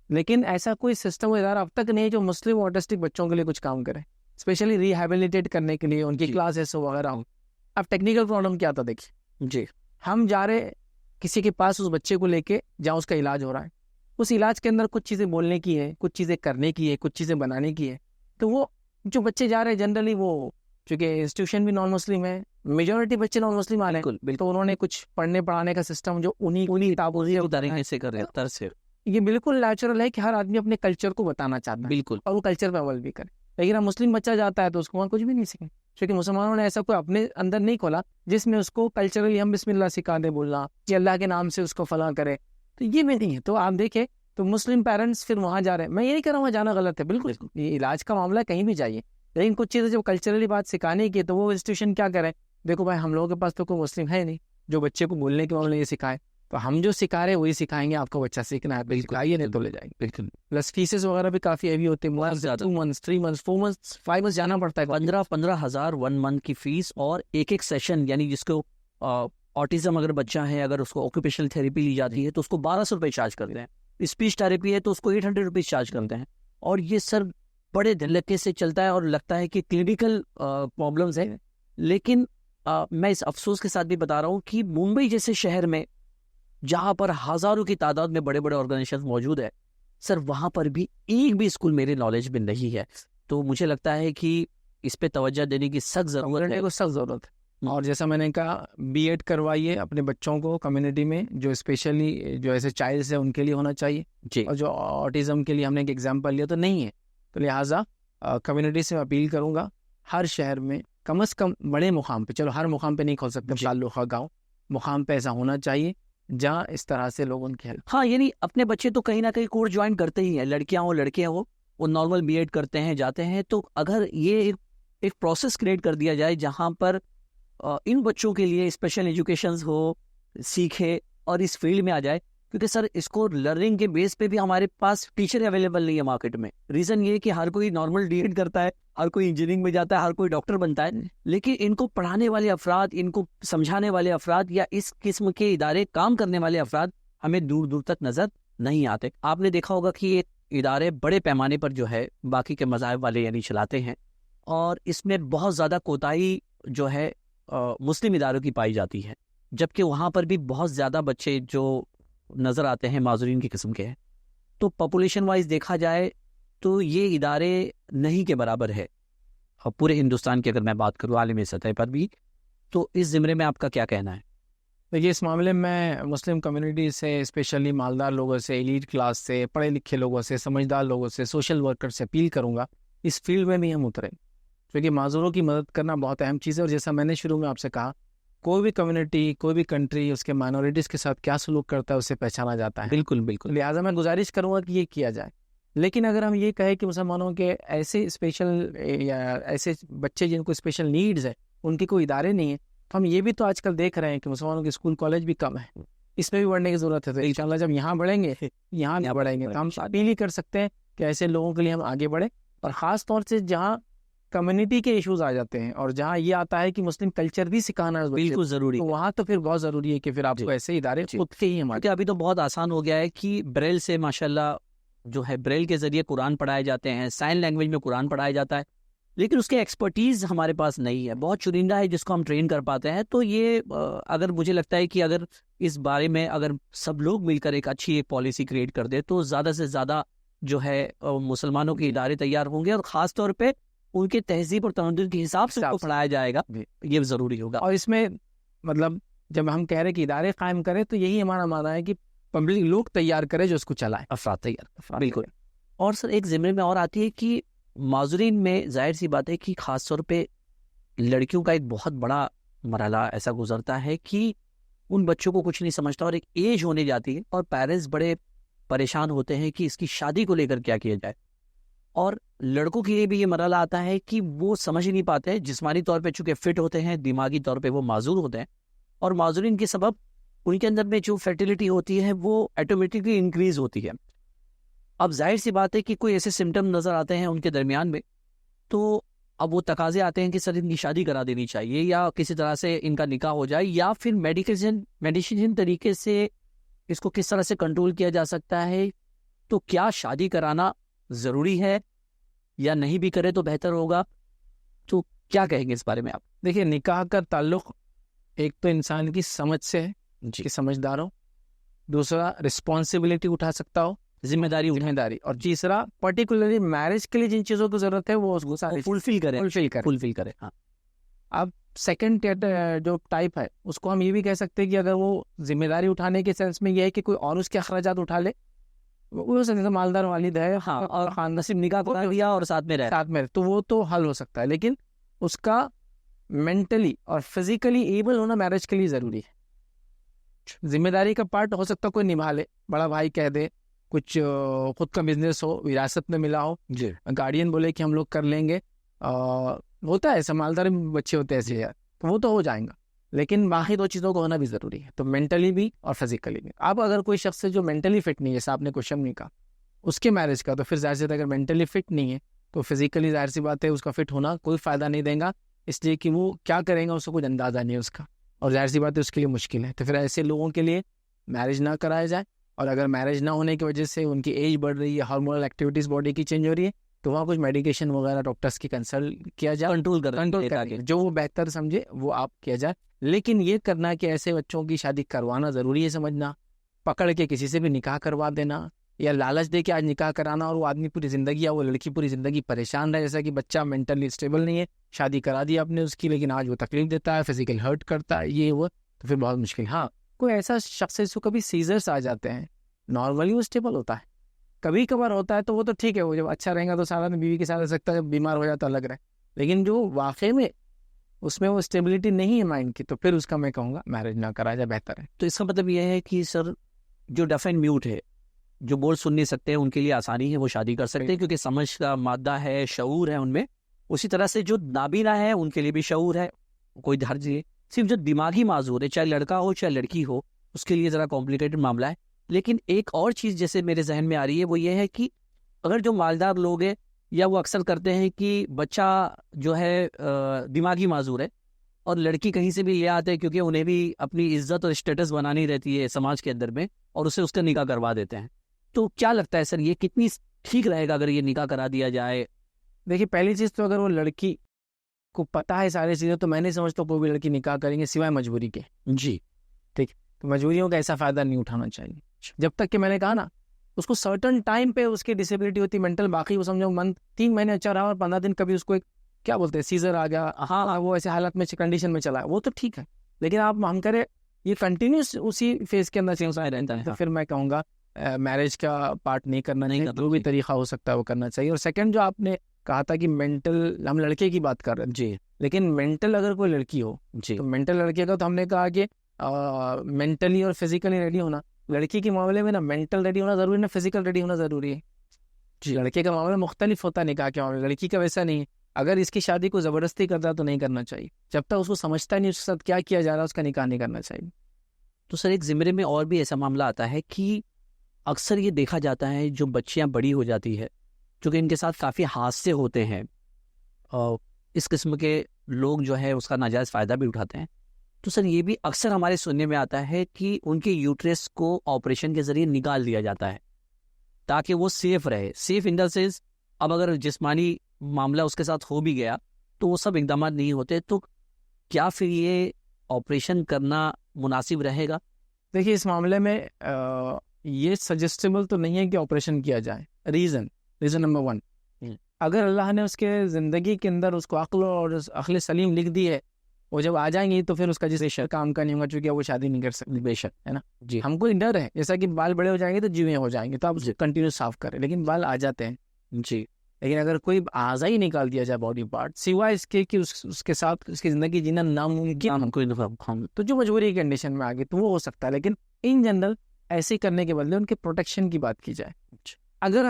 لیکن ایسا کوئی سسٹم و ادارہ اب تک نہیں جو مسلم آٹسٹک بچوں کے لیے کچھ کام کرے، اسپیشلی ریہیبلیٹیٹ کرنے کے لیے، ان کی کلاسز وغیرہ ہوں. اب ٹیکنیکل پرابلم کیا تھا دیکھیے جی، ہم جا رہے کسی کے پاس اس بچے کو لے کے جہاں اس کا علاج ہو رہا ہے، اس علاج کے اندر کچھ چیزیں بولنے کی ہے، کچھ چیزیں کرنے کی ہے، کچھ چیزیں بنانے کی ہے. تو وہ جو بچے جا رہے ہیں جنرلی وہ چونکہ انسٹیٹیوشن بھی نان مسلم ہے، میجورٹی بچے نان مسلم آ رہے ہیں، تو انہوں نے کچھ پڑھنے پڑھانے کا سسٹم جو انہیں کتابوں سے کر رہے ہیں طرح سے. یہ بالکل نیچرل ہے کہ ہر آدمی اپنے کلچر کو بتانا چاہتا ہے، بالکل، اور وہ کلچر پہ عمل بھی کرے. لیکن اب مسلم بچہ جاتا ہے تو اس کو وہاں کچھ بھی نہیں سیکھیں، کیونکہ مسلمانوں نے ایسا کوئی اپنے اندر نہیں کھولا جس میں اس کو کلچرلی ہم بسم اللہ سکھا دیں بولنا کہ اللہ کے نام سے اس کو فلاں کرے. تو یہ بھی نہیں ہے. تو آپ دیکھیں تو مسلم پیرنٹس پھر وہاں جا رہے ہیں. میں یہ نہیں کہہ رہا ہوں وہاں جانا غلط ہے، بالکل یہ علاج کا معاملہ کہیں بھی جائیے، لیکن کچھ چیزیں جب کلچرلی بات سکھانے کی تو وہ انسٹیٹیوشن کیا کریں، دیکھو بھائی ہم لوگوں کے پاس تو کوئی مسلم ہے نہیں جو بچے کو بولنے کے معاملے یہ سکھائے، تو ہم جو سکھا رہے ہیں وہی سکھائیں گے، آپ کو بچہ سیکھنا ہے بالکل آئیے نہیں تو لے جائیں گے. بالکل. پلس فیسز وغیرہ بھی کافی ہیوی ہوتے ہیں، 2 months 3 months 4 months 5 months جانا پڑتا ہے. 15,000 1 month کی فیس، اور ایک سیشن یعنی جس کو آٹزم اگر بچہ ہے، اگر اس کو آکوپیشنل تھیراپی لی جاتی ہے تو اس کو 1,200 روپے چارج کرتے ہیں. اسپیچ تھیراپی ہے تو اس کو 800 روپیز چارج کرتے ہیں. اور یہ سر بڑے دھلکے سے چلتا ہے اور لگتا ہے کہ کلینکل پرابلمز ہیں. لیکن میں اس افسوس کے ساتھ بھی بتا رہا ہوں کہ ممبئی جیسے شہر میں جہاں پر ہزاروں کی تعداد میں بڑے بڑے آرگنائزیشن موجود ہے سر، وہاں پر بھی ایک بھی اسکول میرے نالج میں نہیں ہے. تو مجھے لگتا ہے کہ اس پہ توجہ دینے کی سخت ضرورت ہے. اور جیسا میں نے کہا BEd کروائیے اپنے بچوں کو کمیونٹی میں، جو اسپیشلی جو ایسے چائلڈس ہیں ان کے لیے ہونا چاہیے. جی. اور جو آٹزم کے لیے ہم نے ایک ایگزامپل لیا تو نہیں ہے، تو لہٰذا کمیونٹی سے میں اپیل کروں گا ہر شہر میں کم از کم بڑے مقام پہ، چلو ہر مقام پہ نہیں کھول سکتے، تعلقہ گاؤں مقام پہ ایسا ہونا چاہیے جہاں اس طرح سے لوگ ان کی ہیلپ. ہاں یعنی اپنے بچے تو کہیں نہ کہیں کورس جوائن کرتے ہی ہیں، لڑکیاں ہو لڑکے ہو، وہ نارمل بی ایڈ کرتے ہیں جاتے ہیں. تو اگر یہ ایک پروسیس کریٹ کر دیا جائے جہاں پر ان بچوں کے لیے اسپیشل ایجوکیشنز ہو، سیکھے اور اس فیلڈ میں آ جائے. کیونکہ سر اس کو لرننگ کے بیس پہ بھی ہمارے پاس ٹیچر اویلیبل نہیں ہے مارکیٹ میں. ریزن یہ ہے کہ ہر کوئی نارمل ڈی ایڈ کرتا ہے، ہر کوئی انجینئرنگ میں جاتا ہے، ہر کوئی ڈاکٹر بنتا ہے، لیکن ان کو پڑھانے والے افراد، ان کو سمجھانے والے افراد یا اس قسم کے ادارے کام کرنے والے افراد ہمیں دور دور تک نظر نہیں آتے. آپ نے دیکھا ہوگا کہ یہ ادارے بڑے پیمانے پر جو ہے باقی کے مذاہب والے یعنی چلاتے ہیں، اور اس میں بہت زیادہ کوتاہی جو ہے مسلم اداروں کی پائی جاتی ہے، جبکہ وہاں پر بھی بہت زیادہ بچے جو نظر آتے ہیں معذورین کی قسم کے ہیں. تو پاپولیشن وائز دیکھا جائے تو یہ ادارے نہیں کے برابر ہے. اور پورے ہندوستان کی اگر میں بات کروں عالمی سطح پر بھی، تو اس زمرے میں آپ کا کیا کہنا ہے؟ دیکھیے اس معاملے میں مسلم کمیونٹی سے، اسپیشلی مالدار لوگوں سے، ایلیٹ کلاس سے، پڑھے لکھے لوگوں سے، سمجھدار لوگوں سے، سوشل ورکر سے اپیل کروں گا اس فیلڈ میں بھی ہم اتریں، کیونکہ معذوروں کی مدد کرنا بہت اہم چیز ہے. اور جیسا میں نے شروع میں آپ سے کہا، کوئی بھی کمیونٹی، کوئی بھی کنٹری اس کے مائنورٹیز کے ساتھ کیا سلوک کرتا ہے اسے پہچانا جاتا ہے. بالکل بالکل. لہٰذا میں گزارش کروں گا کہ یہ کیا جائے. لیکن اگر ہم یہ کہیں کہ مسلمانوں کے ایسے اسپیشل یا ایسے بچے جن کو اسپیشل نیڈز ہے ان کے کوئی ادارے نہیں ہیں، تو ہم یہ بھی تو آج کل دیکھ رہے ہیں کہ مسلمانوں کے اسکول کالج بھی کم ہیں. اس میں بھی بڑھنے کی ضرورت ہے. تو انشاءاللہ جب یہاں بڑھیں گے، یہاں بڑھیں گے، تو ہم اپیل ہی کر سکتے ہیں کہ ایسے لوگوں کے لیے ہم آگے بڑھیں. اور خاص طور سے جہاں کمیونٹی کے ایشوز آ جاتے ہیں اور جہاں یہ آتا ہے کہ مسلم کلچر بھی سکھانا بالکل ضروری، تو وہاں تو پھر بہت ضروری ہے کہ پھر آپ کو ایسے ادارے خود کے ہی ہمارے. کیونکہ ابھی تو بہت آسان ہو گیا ہے کہ بریل سے ماشاءاللہ جو ہے بریل کے ذریعے قرآن پڑھائے جاتے ہیں، سائن لینگویج میں قرآن پڑھایا جاتا ہے، لیکن اس کے ایکسپرٹیز ہمارے پاس نہیں ہے. بہت چنندہ ہے جس کو ہم ٹرین کر پاتے ہیں. تو یہ اگر مجھے لگتا ہے کہ اگر اس بارے میں اگر سب لوگ مل کر ایک اچھی ایک پالیسی کریٹ کر دے تو زیادہ سے زیادہ جو ہے مسلمانوں کے ادارے تیار ہوں گے، اور خاص طور پہ ان کے تہذیب اور تمدن کے حساب سے پڑھایا جائے گا، یہ ضروری ہوگا. اور اس میں مطلب جب ہم کہہ رہے کہ ادارے قائم کریں تو یہی ہمارا ماننا ہے کہ پبلک لوگ تیار کرے جو اس کو چلائے، افراد تیار. بالکل. اور سر ایک ذمے میں اور آتی ہے کہ معذورین میں ظاہر سی بات ہے کہ خاص طور پہ لڑکیوں کا ایک بہت بڑا مرحلہ ایسا گزرتا ہے کہ ان بچوں کو کچھ نہیں سمجھتا، اور ایک ایج ہونے جاتی ہے اور پیرنٹس بڑے پریشان ہوتے ہیں کہ اس کی شادی کو لے کر کیا کیا جائے. اور لڑکوں کے لیے بھی یہ مرحلہ آتا ہے کہ وہ سمجھ نہیں پاتے، جسمانی طور پہ چونکہ فٹ ہوتے ہیں، دماغی طور پہ وہ معذور ہوتے ہیں، اور معذورین کے سبب ان کے اندر میں جو فرٹیلیٹی ہوتی ہے وہ آٹومیٹکلی انکریز ہوتی ہے. اب ظاہر سی بات ہے کہ کوئی ایسے سمٹم نظر آتے ہیں ان کے درمیان میں، تو اب وہ تقاضے آتے ہیں کہ سر ان کی شادی کرا دینی چاہیے، یا کسی طرح سے ان کا نکاح ہو جائے، یا پھر میڈیسین طریقے سے اس کو کس طرح سے کنٹرول کیا جا سکتا ہے. تو کیا شادی کرانا ضروری ہے یا نہیں بھی کرے تو بہتر ہوگا؟ تو کیا کہیں گے اس بارے میں آپ؟ دیکھیے نکاح کا تعلق ایک تو انسان کی سمجھ سے ہے کہ سمجھدار ہو، دوسرا رسپانسبلٹی اٹھا سکتا ہو، ذمہ داری، اور تیسرا پرٹیکولرلی میرج کے لیے جن چیزوں کی ضرورت ہے وہ اس کو فلفل کرے. ہاں. اب سیکنڈ جو ٹائپ ہے اس کو ہم یہ بھی کہہ سکتے ہیں کہ اگر وہ ذمہ داری اٹھانے کے سینس میں یہ ہے کہ کوئی اور اس کے اخراجات اٹھا لے، وہ مالدار والد ہے، ہاں، اور خان نصیب نکاح کرا دیا اور ساتھ میں تو وہ تو حل ہو سکتا ہے. لیکن اس کا مینٹلی اور فزیکلی ایبل ہونا میرج کے لیے ضروری ہے. ذمہ داری کا پارٹ ہو سکتا ہے کوئی نبھا لے، بڑا بھائی کہہ دے، کچھ خود کا بزنس ہو، وراثت میں ملا ہو، گارڈین بولے کہ ہم لوگ کر لیں گے، ہوتا ہے ایسا، مالدار بچے ہوتے ہیں ایسے یار، تو وہ تو ہو جائیں گا. لیکن باقی دو چیزوں کو ہونا بھی ضروری ہے، تو مینٹلی بھی اور فزیکلی بھی. اب اگر کوئی شخص ہے جو مینٹلی فٹ نہیں ہے، جیسا آپ نے کوشچن نہیں کہا اس کے میرج کا، تو پھر ظاہر سی بات اگر مینٹلی فٹ نہیں ہے تو فزیکلی ظاہر سی بات ہے اس کا فٹ ہونا کوئی فائدہ نہیں دے گا، اس لیے کہ وہ کیا کریں گا اس کو کچھ اندازہ نہیں ہے اس کا، اور ظاہر سی بات ہے اس کے لیے مشکل ہے. تو پھر ایسے لوگوں کے لیے میرج نہ کرایا جائے. اور اگر میرج نہ ہونے کی وجہ سے ان کی ایج بڑھ رہی ہے، ہارمونل ایکٹیویٹیز باڈی کی چینج ہو رہی ہے، تو وہاں کچھ میڈیکیشن وغیرہ ڈاکٹرس کی کنسلٹ کیا جائے، کنٹرول کر جو وہ بہتر سمجھے وہ آپ کیا جائے. لیکن یہ کرنا کہ ایسے بچوں کی شادی کروانا ضروری ہے سمجھنا، پکڑ کے کسی سے بھی نکاح کروا دینا، یا لالچ دے کے آج نکاح کرانا اور وہ آدمی پوری زندگی یا وہ لڑکی پوری زندگی پریشان رہے، جیسا کہ بچہ مینٹلی اسٹیبل نہیں ہے، شادی کرا دی آپ نے اس کی لیکن آج وہ تکلیف دیتا ہے، فزیکل ہرٹ کرتا ہے، یہ وہ، تو پھر بہت مشکل. ہاں کوئی ایسا شخص ہے جس کو کبھی سیزرس آ جاتے ہیں، نارملی وہ اسٹیبل ہوتا ہے، کبھی کبھار ہوتا ہے تو وہ تو ٹھیک ہے, وہ جب اچھا رہے گا تو سارا بیوی کے ساتھ رہ سکتا ہے, جب بیمار ہو جاتا الگ رہے. لیکن جو واقعے میں اس میں وہ اسٹیبلٹی نہیں ہے مائنڈ کی, تو پھر اس کا میں کہوں گا میرج نہ کرا جائے, بہتر ہے. تو اس کا مطلب یہ ہے کہ سر جو ڈیف اینڈ میوٹ ہے, جو بول سن نہیں سکتے, ان کے لیے آسانی ہے, وہ شادی کر سکتے ہیں کیونکہ سمجھ کا مادہ ہے, شعور ہے ان میں. اسی طرح سے جو نابینا ہے ان کے لیے بھی شعور ہے, کوئی حرج نہیں. صرف جو دماغی معذور ہے, چاہے لڑکا ہو چاہے لڑکی ہو, اس کے لیے ذرا کمپلیکیٹڈ معاملہ ہے. لیکن ایک اور چیز جیسے میرے ذہن میں آ رہی ہے, وہ یہ ہے کہ اگر جو مالدار لوگ ہیں, یا وہ اکثر کرتے ہیں کہ بچہ جو ہے دماغی معذور ہے اور لڑکی کہیں سے بھی لے آتے ہیں کیونکہ انہیں بھی اپنی عزت اور اسٹیٹس بنانی رہتی ہے سماج کے اندر میں, اور اسے اس کا نکاح کروا دیتے ہیں. تو کیا لگتا ہے سر, یہ کتنی ٹھیک رہے گا اگر یہ نکاح کرا دیا جائے؟ دیکھیے, پہلی چیز تو اگر وہ لڑکی کو پتا ہے ساری چیزیں, تو میں نہیں سمجھتا کوئی بھی لڑکی نکاح کریں گے سوائے مجبوری کے. جی ٹھیک, تو مجبوریوں کا ایسا فائدہ نہیں اٹھانا چاہیے. جب تک کہ میں نے کہا نا, اس کو سرٹن ٹائم پہ اس کی ڈسیبلٹی ہوتی مینٹل, باقی وہ سمجھو منتھ 3 مہینے اچھا رہا اور 15 دن کبھی اس کو ایک کیا بولتے ہیں سیزر آ گیا, ہاں وہ ایسے حالت میں کنڈیشن میں چلا, وہ تو ٹھیک ہے. لیکن آپ ہم کرے یہ کنٹینیوس اسی فیز کے اندر چلتا رہتا ہے, تو پھر میں کہوں گا میرج کا پارٹ نہیں کرنا چاہیے. جو بھی طریقہ ہو سکتا ہے وہ کرنا چاہیے. اور سیکنڈ, جو آپ نے کہا تھا کہ مینٹل, ہم لڑکے کی بات کر رہے ہیں جی, لیکن مینٹل اگر کوئی لڑکی ہو جی, تو مینٹل لڑکے کا تو ہم نے کہا کہ مینٹلی اور فزیکلی ریڈی ہونا. لڑکی کے معاملے میں نا مینٹل ریڈی ہونا ضروری ہے, نا فزیکل ریڈی ہونا ضروری ہے. جی, لڑکے کا معاملہ مختلف ہوتا ہے نکاح کے معاملے, لڑکی کا ویسا نہیں ہے. اگر اس کی شادی کو زبردستی کرتا ہے تو نہیں کرنا چاہیے. جب تک اس کو سمجھتا نہیں اس کے ساتھ کیا کیا جا رہا ہے, اس کا نکاح نہیں کرنا چاہیے. تو سر ایک زمرے میں اور بھی ایسا معاملہ آتا ہے کہ اکثر یہ دیکھا جاتا ہے جو بچیاں بڑی ہو جاتی ہے, چونکہ ان کے ساتھ کافی حادثے ہوتے ہیں, اور اس قسم کے لوگ جو ہے اس کا ناجائز فائدہ بھی اٹھاتے ہیں. تو سر یہ بھی اکثر ہمارے سننے میں آتا ہے کہ ان کے یوٹرس کو آپریشن کے ذریعے نکال دیا جاتا ہے تاکہ وہ سیف رہے. سیف ان دا سینس, اب اگر جسمانی معاملہ اس کے ساتھ ہو بھی گیا تو وہ سب اقدامات نہیں ہوتے, تو کیا پھر یہ آپریشن کرنا مناسب رہے گا؟ دیکھیے, اس معاملے میں یہ سجسٹیبل تو نہیں ہے کہ آپریشن کیا جائے. ریزن نمبر 1, اگر اللہ نے اس کے زندگی کے اندر اس کو عقل اور عقل سلیم لکھ دی ہے, وہ جب آ جائیں گی تو پھر اس کا جس کام کا نہیں ہوگا, چونکہ وہ شادی نہیں کر سکتی. بے شک, ہے نا. جی, ہم کو ڈر ہے جیسا کہ بال بڑے ہو جائیں گے تو جیویں ہو جائیں گے, تو آپ کنٹینیو صاف کریں, لیکن بال آ جاتے ہیں. جی, لیکن اگر کوئی اعضاء ہی نکال دیا جائے باڈی پارٹ, سوائے اس کے کہ اس کے ساتھ اس کی زندگی جینا ناممکن, تو جو مجبوری کی کنڈیشن میں آ گئی تو وہ ہو سکتا ہے. لیکن ان جنرل ایسے کرنے کے بدلے ان کے پروٹیکشن کی بات کی جائے. اگر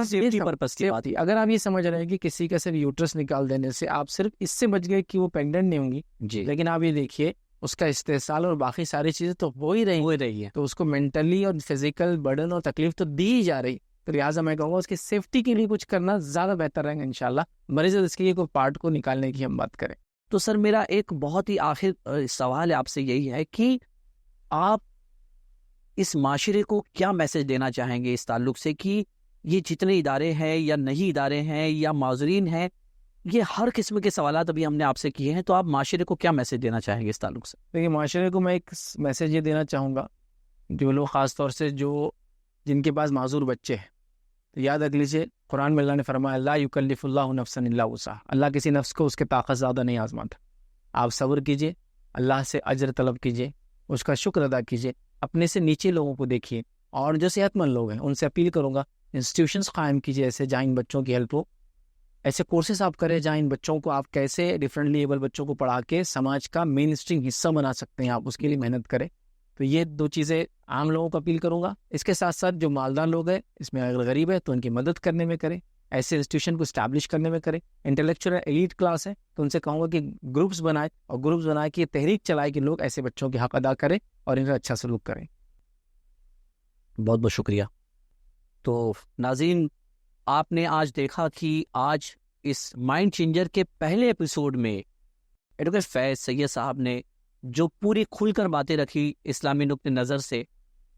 اگر آپ یہ سمجھ رہے ہیں کہ کسی کا صرف یوٹرس نکال دینے سے آپ صرف اس سے بچ گئے کہ وہ پریگننٹ نہیں ہوں گی, جی, لیکن آپ یہ دیکھیے اس کا استحصال اور باقی ساری چیزیں تو ہو ہی رہی ہے, تو اس کو مینٹلی اور فزیکل برڈن اور تکلیف تو دی ہی جا رہی. تو لہٰذا میں کہوں گا اس کی سیفٹی کے لیے کچھ کرنا زیادہ بہتر رہے گا انشاءاللہ, مریض اس کے کوئی پارٹ کو نکالنے کی ہم بات کریں. تو سر میرا ایک بہت ہی آخر سوال آپ سے یہی ہے کہ آپ اس معاشرے کو کیا میسج دینا چاہیں گے اس تعلق سے کہ یہ جتنے ادارے ہیں یا نہیں ادارے ہیں یا معذورین ہیں, یہ ہر قسم کے سوالات ابھی ہم نے آپ سے کیے ہیں, تو آپ معاشرے کو کیا میسج دینا چاہیں گے اس تعلق سے؟ دیکھیے, معاشرے کو میں ایک میسج یہ دینا چاہوں گا, جو لوگ خاص طور سے جن کے پاس معذور بچے ہیں, تو یاد رکھ لیجیے قرآن میں اللہ نے فرمایا لا یکلف اللہ نفسا الا وسعها, اللہ کسی نفس کو اس کے طاقت زیادہ نہیں آزماتا. آپ صبر کیجیے, اللہ سے اجر طلب کیجیے, اس کا شکر ادا کیجیے, اپنے سے نیچے لوگوں کو دیکھیے, اور جو صحت مند لوگ ہیں ان سے اپیل کروں گا انسٹیٹیوشنز قائم کیجیے ایسے جہاں ان بچوں کی ہیلپ ہو, ایسے کورسز آپ کریں جہاں ان بچوں کو آپ کیسے ڈفرینٹلی ایبل بچوں کو پڑھا کے سماج کا مین اسٹریم حصہ بنا سکتے ہیں, آپ اس کے لیے محنت کریں. تو یہ 2 چیزیں عام لوگوں کو اپیل کروں گا. اس کے ساتھ ساتھ جو مالدار لوگ ہیں اس میں اگر غریب ہے تو ان کی مدد کرنے میں کریں, ایسے انسٹیٹیوشن کو اسٹیبلش کرنے میں کریں. انٹلیکچوئل ایلیٹ کلاس ہے تو ان سے کہوں گا کہ گروپس بنائے, اور گروپس بنائے کہ یہ تحریک چلائے کہ لوگ ایسے بچوں کے حق ادا کریں اور ان کا اچھا سلوک کریں. بہت بہت شکریہ. تو ناظرین, آپ نے آج دیکھا کہ آج اس مائنڈ چینجر کے پہلے ایپیسوڈ میں ایڈوکیٹ فیض سید صاحب نے جو پوری کھل کر باتیں رکھی اسلامی نقطۂ نظر سے,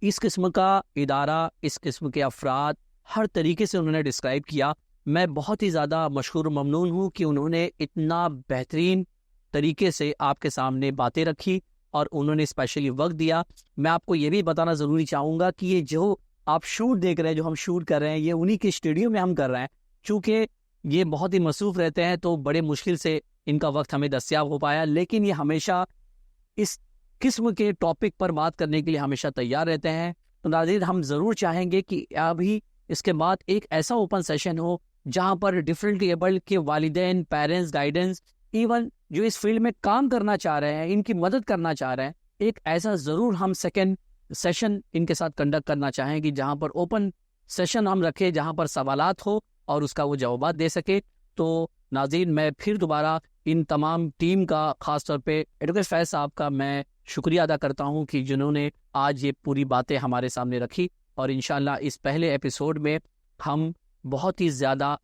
اس قسم کا ادارہ, اس قسم کے افراد ہر طریقے سے انہوں نے ڈسکرائب کیا. میں بہت ہی زیادہ مشکور و ممنون ہوں کہ انہوں نے اتنا بہترین طریقے سے آپ کے سامنے باتیں رکھی اور انہوں نے اسپیشلی وقت دیا. میں آپ کو یہ بھی بتانا ضروری چاہوں گا کہ یہ جو آپ شوٹ دیکھ رہے ہیں, جو ہم شوٹ کر رہے ہیں, یہ انہی کے اسٹوڈیو میں ہم کر رہے ہیں. چونکہ یہ بہت ہی مصروف رہتے ہیں تو بڑے مشکل سے ان کا وقت ہمیں دستیاب ہو پایا, لیکن یہ ہمیشہ اس قسم کے ٹاپک پر بات کرنے کے لیے ہمیشہ تیار رہتے ہیں. تو ناظرین, ہم ضرور چاہیں گے کہ ابھی اس کے بعد ایک ایسا اوپن سیشن ہو جہاں پر ڈفرینٹلی ایبلڈ کے والدین، پیرنٹس، گائیڈنس، ایون جو اس فیلڈ میں کام کرنا چاہ رہے ہیں، ان کی مدد کرنا چاہ رہے ہیں، ایک ایسا ضرور ہم سیکنڈ سیشن ان کے ساتھ کنڈکٹ کرنا چاہیں گے جہاں پر اوپن سیشن ہم رکھے، جہاں پر سوالات ہو اور اس کا وہ جوابات دے سکے. تو ناظرین، میں پھر دوبارہ ان تمام ٹیم کا، خاص طور پہ ایڈوکیٹ فیض صاحب کا میں شکریہ ادا کرتا ہوں کہ جنہوں نے آج یہ پوری باتیں ہمارے سامنے رکھی. اور انشاءاللہ اس پہلے ایپیسوڈ میں ہم بہت ہی زیادہ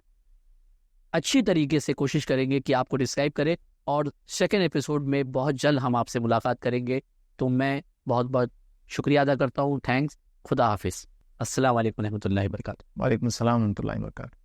اچھی طریقے سے کوشش کریں گے کہ آپ کو ڈسکرائب کریں، اور سیکنڈ ایپیسوڈ میں بہت جلد ہم آپ سے ملاقات کریں گے. تو میں بہت بہت شکریہ ادا کرتا ہوں. تھینکس. خدا حافظ. السلام علیکم و رحمۃ اللہ وبرکاتہ. وعلیکم السلام ورحمۃ اللہ وبرکاتہ.